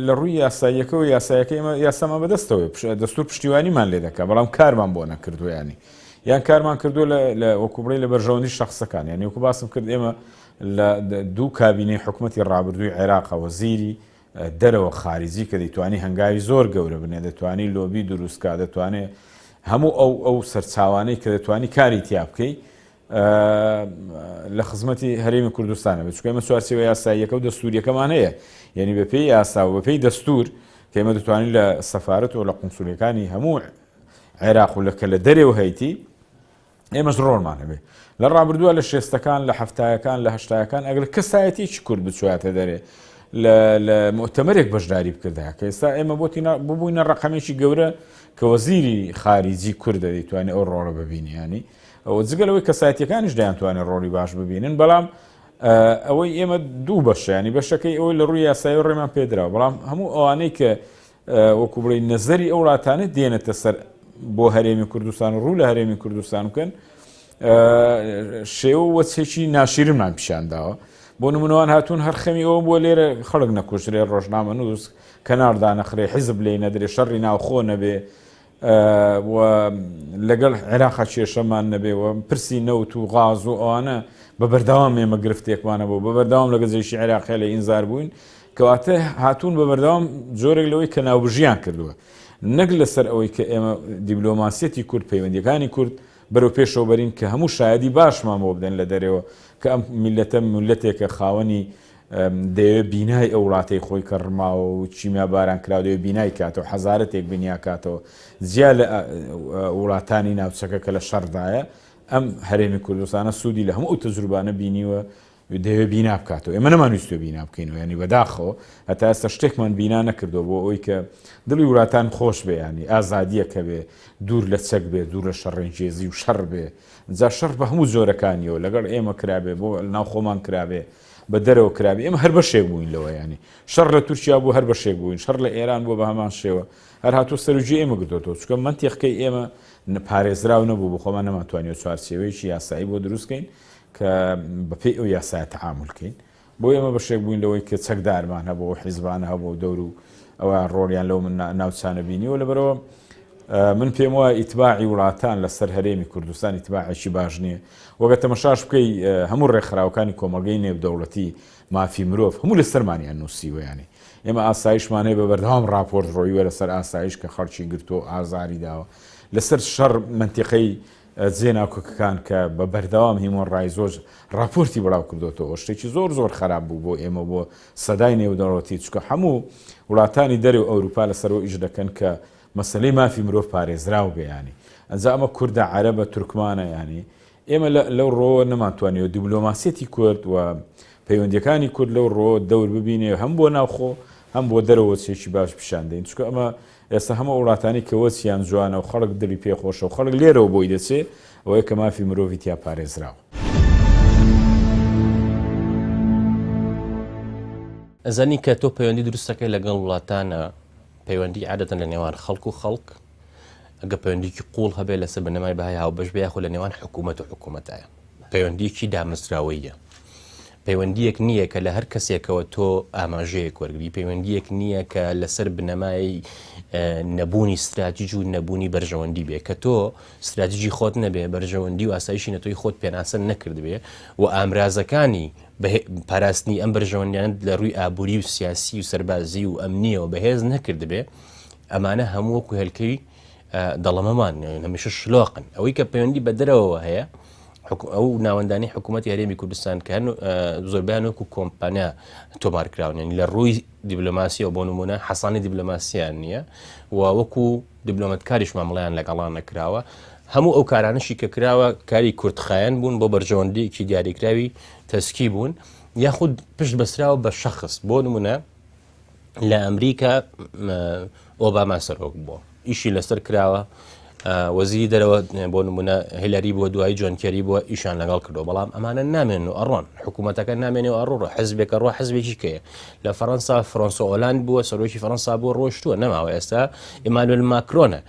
Speaker 2: لە ڕووی یاساییەکە و یاسایەکە ئێمە یاسامان بەدەستەوە دەستور پشتیوانی لێ دەکات بەڵام کارمان بۆ نەکردویانی یان کارمان کردو لە وەکوبڕی لە بەرژەوەندی شخصەکان یعنی وەکو باسم کرد ئێمە لە دوو کابینەی حکوومەتی ڕابردووی عێراق وەزیری دەرەوە خارجی کە دەیتوانی هەنگاوی زۆر گەورە بنێ دەتوانی لۆبی دروستکە دەتوانێت هەموو ئەو سەرچاوانەی کە دەتوانی کاری تیا بکەی لە خزمەتی هەرێمی کوردستانە بچکە ئێمە چوارچێوە یاساییەکە و دەستوریەکەمان هەیە یعنی بەپێی یاسا و بەپێی دەستور کە ئێمە دەتوانین لە سەفارەت و لە قونسوڵیەکانی هەموو عێراق و لەکە لە دەرێوە هەیتی ئێمەش ڕۆڵمان هەبێ لە ڕابردووە لە شێستەکان لە هەفتایەکان لە هەشتایەکان ئەگەر کەسایەتیی کورد بچواتە دەرێ لە مؤتەمەرێک بەشداری بکردها کە ئێستا ئێمە ببووینە ڕقەمێکی گەورە کە وەزیری خارجی کوردە دەیتوانێت ئەو ڕۆڵە ببینی ینی ئەوە جگەلەوەی کەسایەتیەکانیش دەیانتوانێت ڕۆڵی باش ببینن بەڵام ئەوەی ئێمە دوو بەشیانی بەشەکەی ئەوەی لە ڕووی یاسایی و ڕێمان پێدراوە بەڵام هەموو ئەوانەی کە وەکو بڵێ نەزەری ئەو وڵاتانە دێنێتە سەر بۆ هەرێمی کوردستان و ڕوو لە هەرێمی کوردستان بکەن شێوە وەچێکی ناشیرمان پیشانداوە بۆ نمونەوان هاتوون هەر خەمی ئەوە بۆ لێرە خەڵک نەکوژرێ ڕۆژنامە نووس کەناردا نەخرێ حیزب لێ نەدرێ شەڕی ناوخۆ نەبێ لەگەڵ عێراقا کێشەمان نەبێ و پرسی نەوت و غاز و ئەوانە بە بەردەوام ئێمە گرفتێکمانە بوو بە بەردەوام لە گەزێشی عێراقی لە ئینزار بووین کەواتە هاتوون بە بەردەوام جۆرێک لەوەی کە ناوبژیان کردووە نەک لەسەر ئەوەی کە ئێمە دیبلۆماسیەتی کورد پەیوەندیەکانی کورد بەرەو پێشەوە بەرین کە هەموو شایەدی باشمان بۆ بدەن لە دەرەوە کە ئەم میلەتە ملەتێکە خاوەنی دەوێت بینای ئەو وڵاتەی خۆی کە ڕماوە و چیمیا باران کراوە دەوێت بینای کاتەوە حەزارەتێک بینیا کاتەوە جیا لە وڵاتانی ناوچەکە کە لە شەڕدایە ئەم هەرێمی کوردستانە سوودی لە هەموو تەجروبانە بینیوە دەوێت بینا بکاتەوە ئێمە نەمانویستوە بینا بکەینەوە ینی بەداخەوە هەتا ئێستا شتێکمان بینا نەکردەوە بۆ ئەوەی کە دڵی وڵاتان خۆش بێ ینی ئازادیەکە بێ دوور لە چەک بێ دوور لە شەڕێنجێزی و شەڕ بێ جا شەڕ بە هەموو جۆرەکانیەوە لەگەڵ ئێمە کرابێ بۆ ناو خۆمان کرابێ بە دەرەوە کرابێ ئێمە هەر بەشێک بووین لەوە ینی شەڕ لە تورکیا بوو هەر بەشێک بووین شەڕ لە ئێران بووە بە هەمان شێوە هەر هاتوو سەرجی ئێمە گرتەوە چکە منتیقەکەی ئێمە پارێزراو نەبوو بۆ خۆمان نەماتوانێت چوارچێوەیەکی یاسایی بۆ دروستکەین کە بەپێی ئەو یاسایە تەعاملکەین بۆ ئێمە بەشێک بووین لەوەی کە چەکدارمان هەبوو حیزبانە هەبوو دەور و ئەوە ڕۆڵیان لەو من ناوچانە بینیەوە لەبەرەوە من پێم وایە ئیتباعی وڵاتان لەسەر هەرێمی کوردستان ئیتباعێکی باش نییە وەگە تەمەشاش بکەی هەموو ڕێکخراوەکانی کۆمەلگەی نێودەوڵەتی مافی مرۆڤ هەموو لە سەرمانیان نووسیوە ینی ئێمە ئاسایشمانەیە بە بەردەوام راپۆرت ڕۆیوە لەسەر ئاسایش کە خەڵکی گرتۆ ئازاری داوە لەسەر شەڕ منتیقەی جێناوکەکان کە بە بەردەوام هیمۆن ڕای زۆر راپۆرتی بڵاو کردوەوە شتێکی زۆر زۆر خراپ بوو بۆ ئێمە بۆ سەدای نێودەوڵەتی چکە هەموو وڵاتانی دەرەوە ئەوروپا لەسەرەوە ئیش دەکەن کە مەسلەی مافی مرۆڤ پارێزراو بێیانی ئەنجا ئەمە کووردە عەرەبە تورکمانە ینی ئێمە لەو ڕۆوە نەمانتوانێت دیبلۆماسیەتی کورد و پەیوەندیەکانی کورد لەو ڕۆ دەور ببینێ هەم بۆ ناوخۆ هەم بۆ دەرەوە چێکی باش پیشان دەین چکە ئەمە ئێستا هەمە وڵاتانی کە وەچیان جوانە و خەڵک دڵی پێخۆشە و خەڵک لێرەوە بۆی دەچێت ئەوەیە کە مافی مرۆڤی تیا پارێزراوە.
Speaker 3: ئەزانی کە تۆ پەیوەندی دروستەکەی لەگەڵ وڵاتانە پەیوەندی عادەتەن لە نێوان خەڵک و خەڵک ئەگە پەیوەندیکی قوڵ هەبێت لەسەر بنەمای بەهای هاوبەش بێ یاخۆ لە نێوان حکوومەت و حکوومەتایە پەیوەندیەکی دامەزراوەیە پەیوەندیەک نییە کە لە هەر کەسێکەوە تۆ ئاماژەیەک وەرگری پەیوەندیەک نییە کە لەسەر بنەمای نەبوونی استراتیژی و نەبوونی بەرژەوەندی بێ کە تۆ استراتیژی خۆت نەبێ بەرژەوەندی و ئاسایشی نەتۆی خۆت پێناسە نەکرد بێ و ئامرازەکانی پاراستنی ئەم بەرژەوەندیانت لە ڕووی ئابووری و سیاسی و سەربازی و ئەمنیەوە بەهێز نەکرد بێ ئەمانە هەموو وەکو هێلکەی دەڵەمەمان هەمیشە شلۆقن ئەوەی کە پەیوەندی بە دەرەوە هەیە ئەو ناوەندانی حکوومەتی هەرێمی کوردستان کە زۆربیان وەکو کۆمپانیا تۆمارکراون لە ڕووی دیبلۆماسیەوە بۆ نمونە حەسانی دیبلۆماسییان نییە و وەکو دیبلۆمەتکاریش مامەڵەیان لەگەڵان نەکراوە هەموو ئەو کارانشی کە کراوە کاری کورتخایەن بوون بۆ بەرژەوەندەیەکی دیاریکراوی تەسکی بوون یاخود پشت بەسراوە بە شەخص بۆ نمونە لە ئەمریکا ئۆباما سەرۆک بووە ئیشی لەسەر کراوە وەزیری دەرەوە بۆ نمونە هیلاری بووە دوای جۆن کێری بووە ئیشان لەگەڵ کردو بەڵام ئەمانە نامێن و ئەڕۆن حکوومەتەکە نامێنێ و ئەڕۆ حزبێکە ڕۆ حزبێکی کەیە لە فەڕەنسا فرۆنسۆ ئۆلاند بووە سەرۆکی فەڕەنسا بووە ڕۆشتووە نەماوە ئێستا ئیمانوێل ماکرۆنە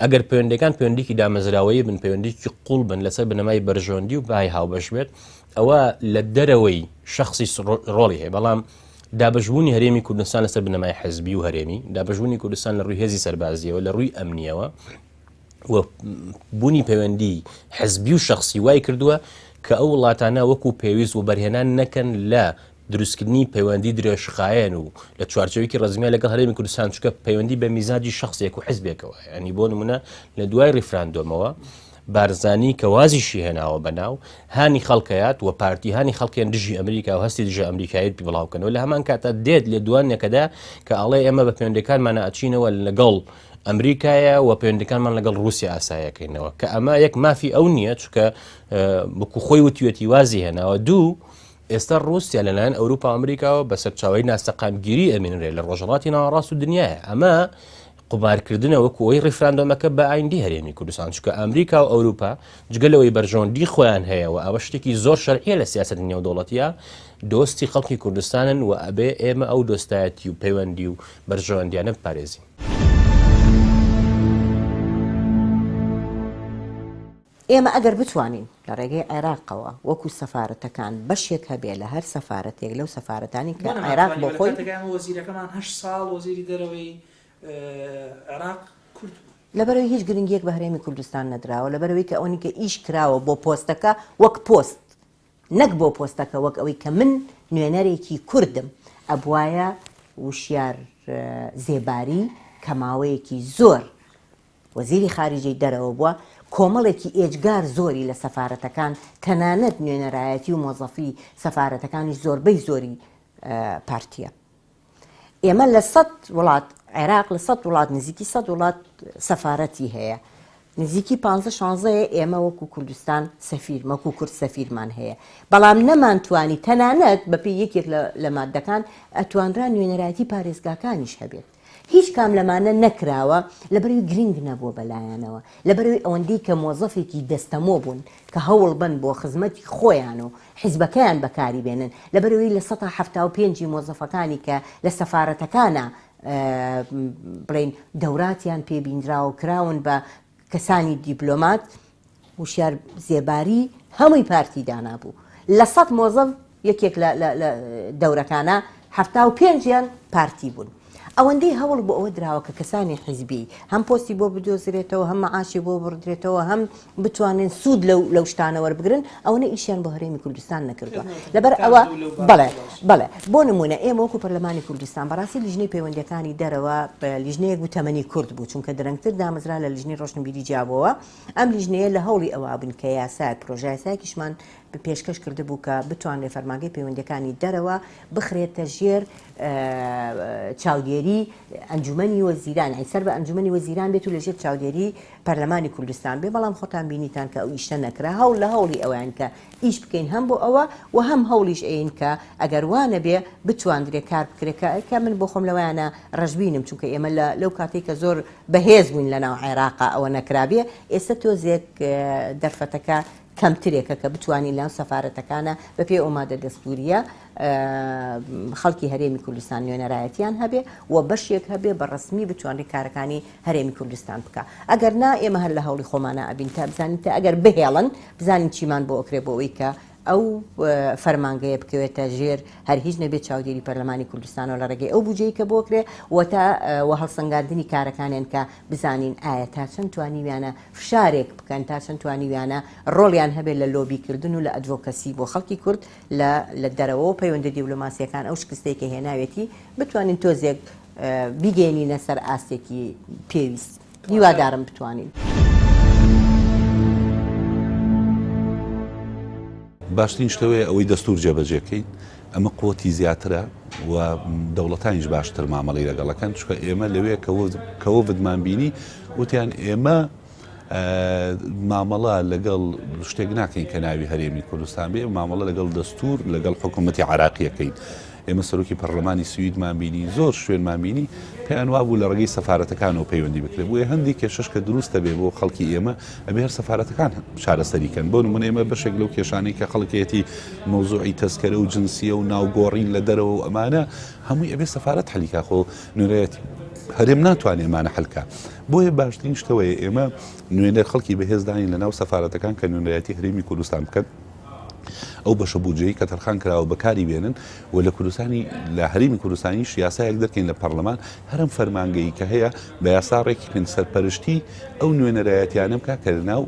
Speaker 3: ئەگەر پەیوەندەکان پەیوەندێکی دامەزراوەیی بن پەیوەندێکی قوڵ بن لەسەر بنەمای بەرژەوەندی و بای هاوبەش بێت ئەوە لە دەرەوەی شخصی ڕۆڵی هەیە بەڵام دابەشبوونی هەرێمی کوردستان لەسەر بنەمای حزبی و هەرێمی دابەشبوونی کوردستان لە ڕووی هێزی سەربازیەوە لە ڕووی ئەمنیەوە و بوونی پەیوەندی حزبی و شخصی وای کردووە کە ئەو وڵاتانە وەکو پێویست و بەرهێنان نەکەن لە دروستکردنی پەیوەندی درێژخایەن و لە چوارچەوەیەکی ڕزمیە لەگەڵ هەرێمی کوردستان چکە پەیوەندی بە میزاجی شخصێک و حزبێکەوە ینی بۆ نمونە لە دوای ڕیفراندۆمەوە بارزانی کە وازیشی هێناوە بەناو هانی خەڵکەیات و پارتی هانی خەڵکیان دژی ئەمریکا و هەستی دژە ئەمریکایت پێ بڵاوکەنەوە لە هەمان کاتە دێت لە دوانێکەدا کە ئەڵێ ئێمە بە پەیوەندەکانمانە ئەچینەوە لەگەڵ ئەمریکایە و پەیوەندەکانمان لەگەڵ رووسیا ئاسایەکەینەوە کە ئەمە یەک مافی ئەو نییە چکە بکو خۆی وتیوەتی وازی هێناوە دوو ئێستا رووسیا لەلایەن ئەوروپا ئەمریکاوە بە سەرچاوی ناسەقامگیری ئەمێنرێت لە ڕۆژهەڵاتی ناوەڕاست و دنیاە ئەمە قوبارکردنە وەکو ئەوی ڕیفراندۆمەکە بە ئایندی هەرێمی کوردستان چکە ئەمریکا و ئەوروپا جگەلەوەی بەرژەوەندی خۆیان هەیە و ئەوە شتێکی زۆر شەرعیە لە سیاسەت نێودەوڵەتیە دۆستی خەڵکی کوردستانن و ئەبێ ئێمە ئەو دۆستایەتی و پەیوەندی و بەرژەوەندیانە بپارێزین.
Speaker 4: ئێمە ئەگەر بتوانین لە ڕێگەی عێراقەوە وەکو سەفارەتەکان بەشێک هەبێ لە هەر سەفارەتێک لەو سەفارەتانی کە عێراق بۆ خۆی
Speaker 1: وەزیرەکەمان 8 ساڵ وەزیری دەرەوەی عێراق کورد
Speaker 4: لەبەرەوەی هیچ گرنگیەک بە هەرێمی کوردستان نەدراوە لەبەرەوەی کە ئەوەی کە ئیش کراوە بۆ پۆستەکە وەک پۆست نەک بۆ پۆستەکە وەک ئەوەی کە من نوێنەرێکی کوردم ئەبوایە وشیار زێباری کە ماوەیەکی زۆر وەزیری خارجی دەرەوە بووە کۆمەڵێکی ئێجگار زۆری لە سەفارەتەکان تەنانەت نوێنەرایەتی و مۆزەفی سەفارەتەکانی زۆربەی زۆری پارتیە. ئێمە لە 100 وڵات عێراق لە 100 وڵات نزیکی 100 وڵات سەفارەتی هەیە نزیکی 15-16 ئێمە وەکو کوردستان سەفیر مەکو کورد سەفیرمان هەیە بەڵام نەمانتوانی تەنانەت بەپێی یەکێک لە مادەکان ئەتوانرا نوێنەرایەتی پارێزگاکانیش هەبێت. هیچ کام لەمانە نەکراوە لەبەروی گرنگ نەبووە بەلایەنەوە لەبەروی ئەوەندەی کە مۆزەفێکی دەستەمۆ بوون کە هەوڵ بن بۆ خزمەتی خۆیان و حیزبەکەیان بەکاری بێنن لەبەروی لە 175 مۆزەفەکانی کە لە سەفارەتەکانە بڵین دەوراتیان پێبینراوە کراون بە کەسانی دیپلۆمات وشیار زێباری هەمووی پارتی دانابوو لە 100 مۆزەف یەکێک لە دەورەکانە 75 پارتی بوون. ئەوەندەی هەوڵ بۆ ئەوە دراوە کە کەسانی حیزبی هەم پۆستی بۆ بدۆزرێتەوە هەم مەعاشی بۆ بڕدرێتەوە هەم بتوانن سوود لەو شتانە وەربگرن ئەوەنە ئیشیان بۆ هەرێمی کوردستان نەکردووە لەبەر ئەوە بەڵێ بۆ نمونە ئێمە وەکو پەرلەمانی کوردستان بەڕاستی لیژنەی پەیوەندیەکانی دەرەوە لیژنەیەک بوو تەمەنی کورد بوو چونکە درەنگتر دامەزرا لە لیژنەی ڕۆشنبیری جیابەوە ئەم لیژنەیە لە هەوڵی ئەوە بن کە یاساک پرۆژە یاسایەکیشمان پێشکەش کرده بوو کە بتوانێت فەرمانگەی پەیوەندیەکانی دەرەوە بخرێتە ژێر چاودێری ئەنجومەنی وەزیران سەر بە ئەنجومەنی وەزیران بێت و لەژێر چاودێری پەرلەمانی کوردستان بێ بەڵام خۆتان بینیتان کە ئەو ئیشتە نەکرا هەوڵ لە هەوڵی ئەویان کە ئیش بکەین هەم بۆ ئەوە و هەم هەوڵیش ئەین کە ئەگەر وانە بێ بتواندرێ کار بکرێکە من بۆ خۆم لەوەیانە ڕەشبینم چونکە ئێمە لەو کاتێک کە زۆر بەهێز بووین لەناو عێراقا ئەوە نەکرابێ ئێستا تۆزێک دەرفەتەکە کەمترێکە کە بتوانین لەو سەفارەتەکانە بەپێ ئۆمادە دەستوریە خەڵکی هەرێمی کوردستان نوێنەرایەتیان هەبێ و بەشێک هەبێ بە ڕسمی بتوانێت کارەکانی هەرێمی کوردستان بکە ئەگەر نا ئێمە هەر لە هەوڵی خۆمانە ئەبین تا بزانین تا ئەگەر بهێڵن بزانین چیمان بۆ ئۆکرێ بۆ ئەوەی کە ئەو فەرمانگەیە بکەوێتە ژێر هەر هیچ نەبێت چاودێری پەرلەمانی کوردستانەوە لە ڕێگەی ئەو بودجەی کە بۆکرێ و تا هەڵسەنگاندنی کارەکانیان کە بزانین ئایا تا چەند توانیویانە فشارێک بکەن تا چەند توانیویانە ڕۆڵیان هەبێت لە لۆبیکردن و لە ئەدڤۆکەسی بۆ خەڵکی کورد لە دەرەوە پەیوەندە دیپلۆماسیەکان ئەو شکستێکی هێناوێتی بتوانین تۆزێک بیگەینینە سەر ئاستێکی پێویست هیوادارم بتوانین.
Speaker 5: باشترین شتەوەیە ئەوەی دەستور جێبەجێکەین ئەمە قوتی زیاترە و دەوڵەتانیش باشتر مامەڵی لەگەڵەکەن چکە ئێمە لەوەیە کەەوە ودمان بینی وتیان ئێمە مامەڵە لەگەڵ شتێک ناکەین کە ناوی هەرێمی کوردستان بێ مامەڵە لەگەڵ دەستور لەگەڵ حکوومەتی عراقیەکەین ئێمە سەرۆکی پەرلەمانی سویدمان بینی زۆر شوێنمان بینی پێیان وا بوو لە ڕێگەی سەفارەتەکانەوە پەیوەندی بکرێت بۆیە هەندێک کێشەش کە دروستە بێ بۆ خەڵکی ئێمە ئەبێ هەر سەفارەتەکان چارەسەریکەن بۆ نمونە ئێمە بەشێک لەو کێشانەی کە خەڵکێتی مۆزوعی تەسکەرە و جنسیە و ناوگۆڕین لە دەرەوە و ئەمانە هەمووی ئەبێ سەفارەت حەلیکا خۆ نوێنەرەتی هەرێم ناتوانێت ئەمانە حەلکا بۆیە باشترین شتەوەیە ئێمە نوێنەر خەڵکی بەهێزدانین لە ناو سەفارەتەکان کە نوێنەرەتی هەرێمی کوردستان بکەن ئەو بەشە بودجەی کە تەرخان کراوە بەکاری بێنن و لە کوردستانی لە هەرێمی کوردستانی یاسایەک دەکەین لە پەرلەمان هەرم فەرمانگەی کە هەیە بە یاساڕێکی پێ سەرپەرشتی ئەو نوێنەرایەتیانە بکە کە لەناو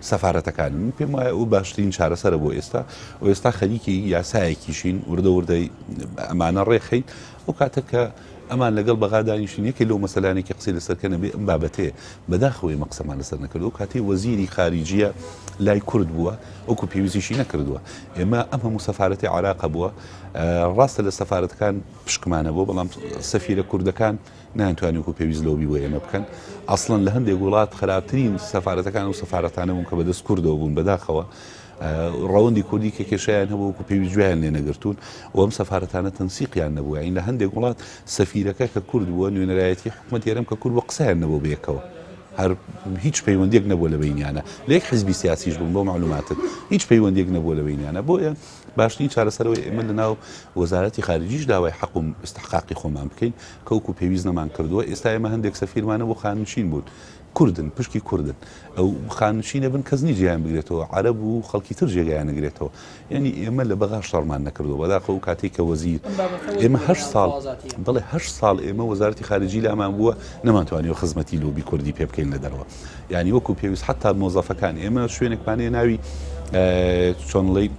Speaker 5: سەفارەتەکان من پێم وایە ئەو باشترین چارەسەرە بۆ ئێستا و ئێستا خەریکی یاسایەکیشین وردە وردەی ئەمانە ڕێخین ئەو کاتە کە ئەمان لەگەڵ بەغادانیشین یەکێ لەو مەسەلانێکی قسەی لەسەرکەنە بێ ئەم بابەتەیە بەداخەوەی مەقسەمان لەسەر نەکردو و کاتی وەزیری خارجیە لای کورد بووە ئەوکو پێویستیشی نەکردووە ئێمە ئەم هەموو سەفارەتی عراقە بووە ڕاستە لە سەفارەتەکان پشکمانە بۆ بەڵام سەفیرە کوردەکان نانتوانانی وەکو پێویست لەوبی بۆ ئێمە بکەن ئەسڵەن لە هەندێک وڵات خراپترین سەفارەتەکان و سەفارەتانە بوون کە بەدەست کوردەوە بوون بەداخەوە ڕەوەندی کوردی کە کێشیان هەبوو وەکو پێویست گوێیان لێ نەگرتوون و ئەم سەفارەتانە تەنسیقیان نەبووە ئین لە هەندێک وڵات سەفیرەکە کە کورد بووە نوێنەرایەتی حکومەت یارم کە کورد بە قسەیان نەبوو بەیەکەوە هەر هیچ پەیوەندێک نەبووە لە بینیانە لە یەک حیزبی سیاسیش بوون بۆ معلوماتت هیچ پەیوەندێک نەبووە لە بینیانە بۆیە باشترین چارەسەرەوەی ئێمە لە ناو وەزارەتی خارجیش داوای حەق و استحقاقی خۆمان بکەین کە وەکو پێویست نەمان کردووە ئێستا ئێمە هەندێک سەفیرمانە بۆ خانوشین بوون کوردن پشکی کوردن ئەو خانوشینە بن کەس جیان بگرێتەوە عەرەب و خەڵکی تر جێگەیان نەگرێتەوە یعنی ئێمە لە بەغا شەڕمان نەکردووە بەداخەوە کاتێک کە وەزیر ئێمە 8 ساڵ بەڵێ 8 ساڵ ئێمە وەزارەتی خارجی لامان بووە نەمانتوانیەوە خزمەتی لۆبی کوردی پێ بکەین لە دەرەوە یعنی وەکو پێویست حتا مۆزەفەکان ئێمە شوێنێکمانەیە ناوی چۆنڵی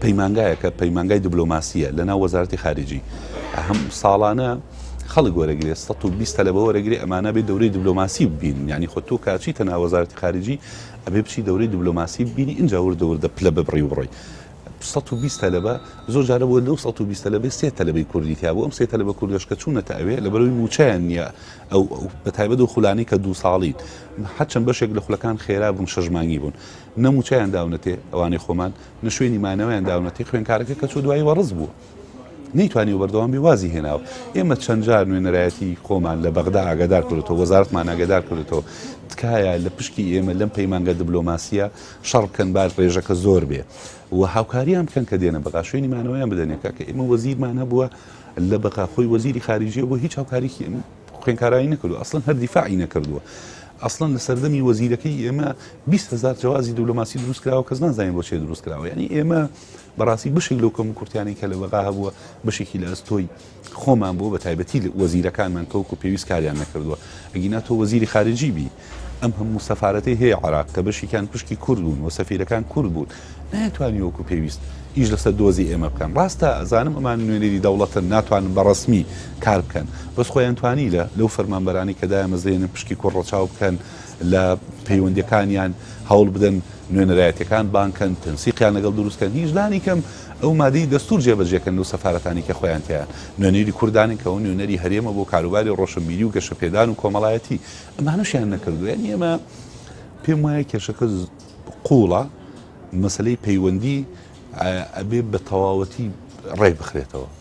Speaker 5: پەیمانگایە کە پەیمانگای دیبلۆماسیە لە ناو وەزارەتی خارجی هەم ساڵانە خەڵک وەرەگرێت 120 تەلەبە وەرەگرێ ئەمانە بێت دەورەی دیبلۆماسی ببین یعنی خۆ تۆ کاچیتە ناو وەزارەتی خارجی ئەبێ بچی دەورەی دیبلۆماسی ببینی اینجا وردە پلە ببڕی و بڕۆی 120 تەلەبە زۆر جارە بۆ لەو 120 تەلەبە 3 تەلەبەی کوردی تیا بۆ ئەم 3 تەلەبە کوردیش کە چوونەتە ئەوێ لە بەرەوەی موچیان نییە ئەو بەتایبەت و خولانەی کە 2 ساڵین هەرچەند بەشێک لە خولەکان خێرا بوون شەژمانگی بوون نەموچیان داونەتێ ئەوانەی خۆمان نەشوێنی مانەوەیان داونەتێ خوێنکارەکە کە چۆ دوایی وەڕز بووە نەیتوانی و بەردەوام بێوازی هێناوە ئێمە چەند جار نوێنەرایەتی خۆمان لە بەغدا ئاگادار کردێتەوە وەزارەتمان ئاگادار کردێتەوە تکایە لە پشکی ئێمە لەم پەیمانگە دیبلۆماسیە شەڕ بکەن بار ڕێژەکە زۆر بێ و هاوکاریان بکەن کە دێنە بەغا شوێنی مانەوەیان بدەنێکە کە ئێمە وەزیرمان هەبووە لە بەغا خۆی وەزیری خارجیە بۆ هیچ هاوکاریکی خوێنکارایی نەکردو ئەسڵەن هەر دیفاعی نەکردووە ئەسڵەن لە سەردەمی وەزیرەکەی ئێمە 20,000 جوازی دیبلۆماسی دروست کراوە کەس نازانین بۆ چێ دروست کراوە یعنی ئێمە بەڕاستی بشێک لەو کەم کورتیانی کە لە بەغا هەبووە بشێکی لە ئەستۆی خۆمان بۆ بە تایبەتی وەزیرەکانمان کەوکو پێویست کاریان نەکردووە ئەگینا تۆ وەزیری خارجی بی ئەم هەموو سەفارەتی هەیە عێراق کە بەشێکیان پشکی کورد بوون و سەفیرەکان کورد بوون ناتوانانی وەکو پێویست ئیش لەسەر دۆزی ئێمە بکەن ڕاستە ئەزانم ئەمان نوێنەری دەوڵەتن ناتوانن بە ڕسمی کار بکەن بەس خۆیان توانی لەو فەرمانبەرانی کە دایمەزێنن پشکی کوڕڕەچاو بکەن لە پەیوەندیەکانیان هەوڵ بدەن نوێنەرایەتەکان بانکەن تەنسیقیان لەگەڵ دروستکەن هیچ لانی کەم ئەو مادەی دەستور جێبەجێکەن و سەفارەتانی کە خۆیان تیان نوێنەری کوردانی کە ئەو نوێنەری هەرێمە بۆ کاروباری ڕۆشنبیری و گەشەپێدان و کۆمەڵایەتی ئەمانەشیان نەکردو یعنی ئێمە پێم وایە کێشەکە قوڵە مەسەلەی پەیوەندی ئەبێ بە تەواوەتی ڕێ بخرێتەوە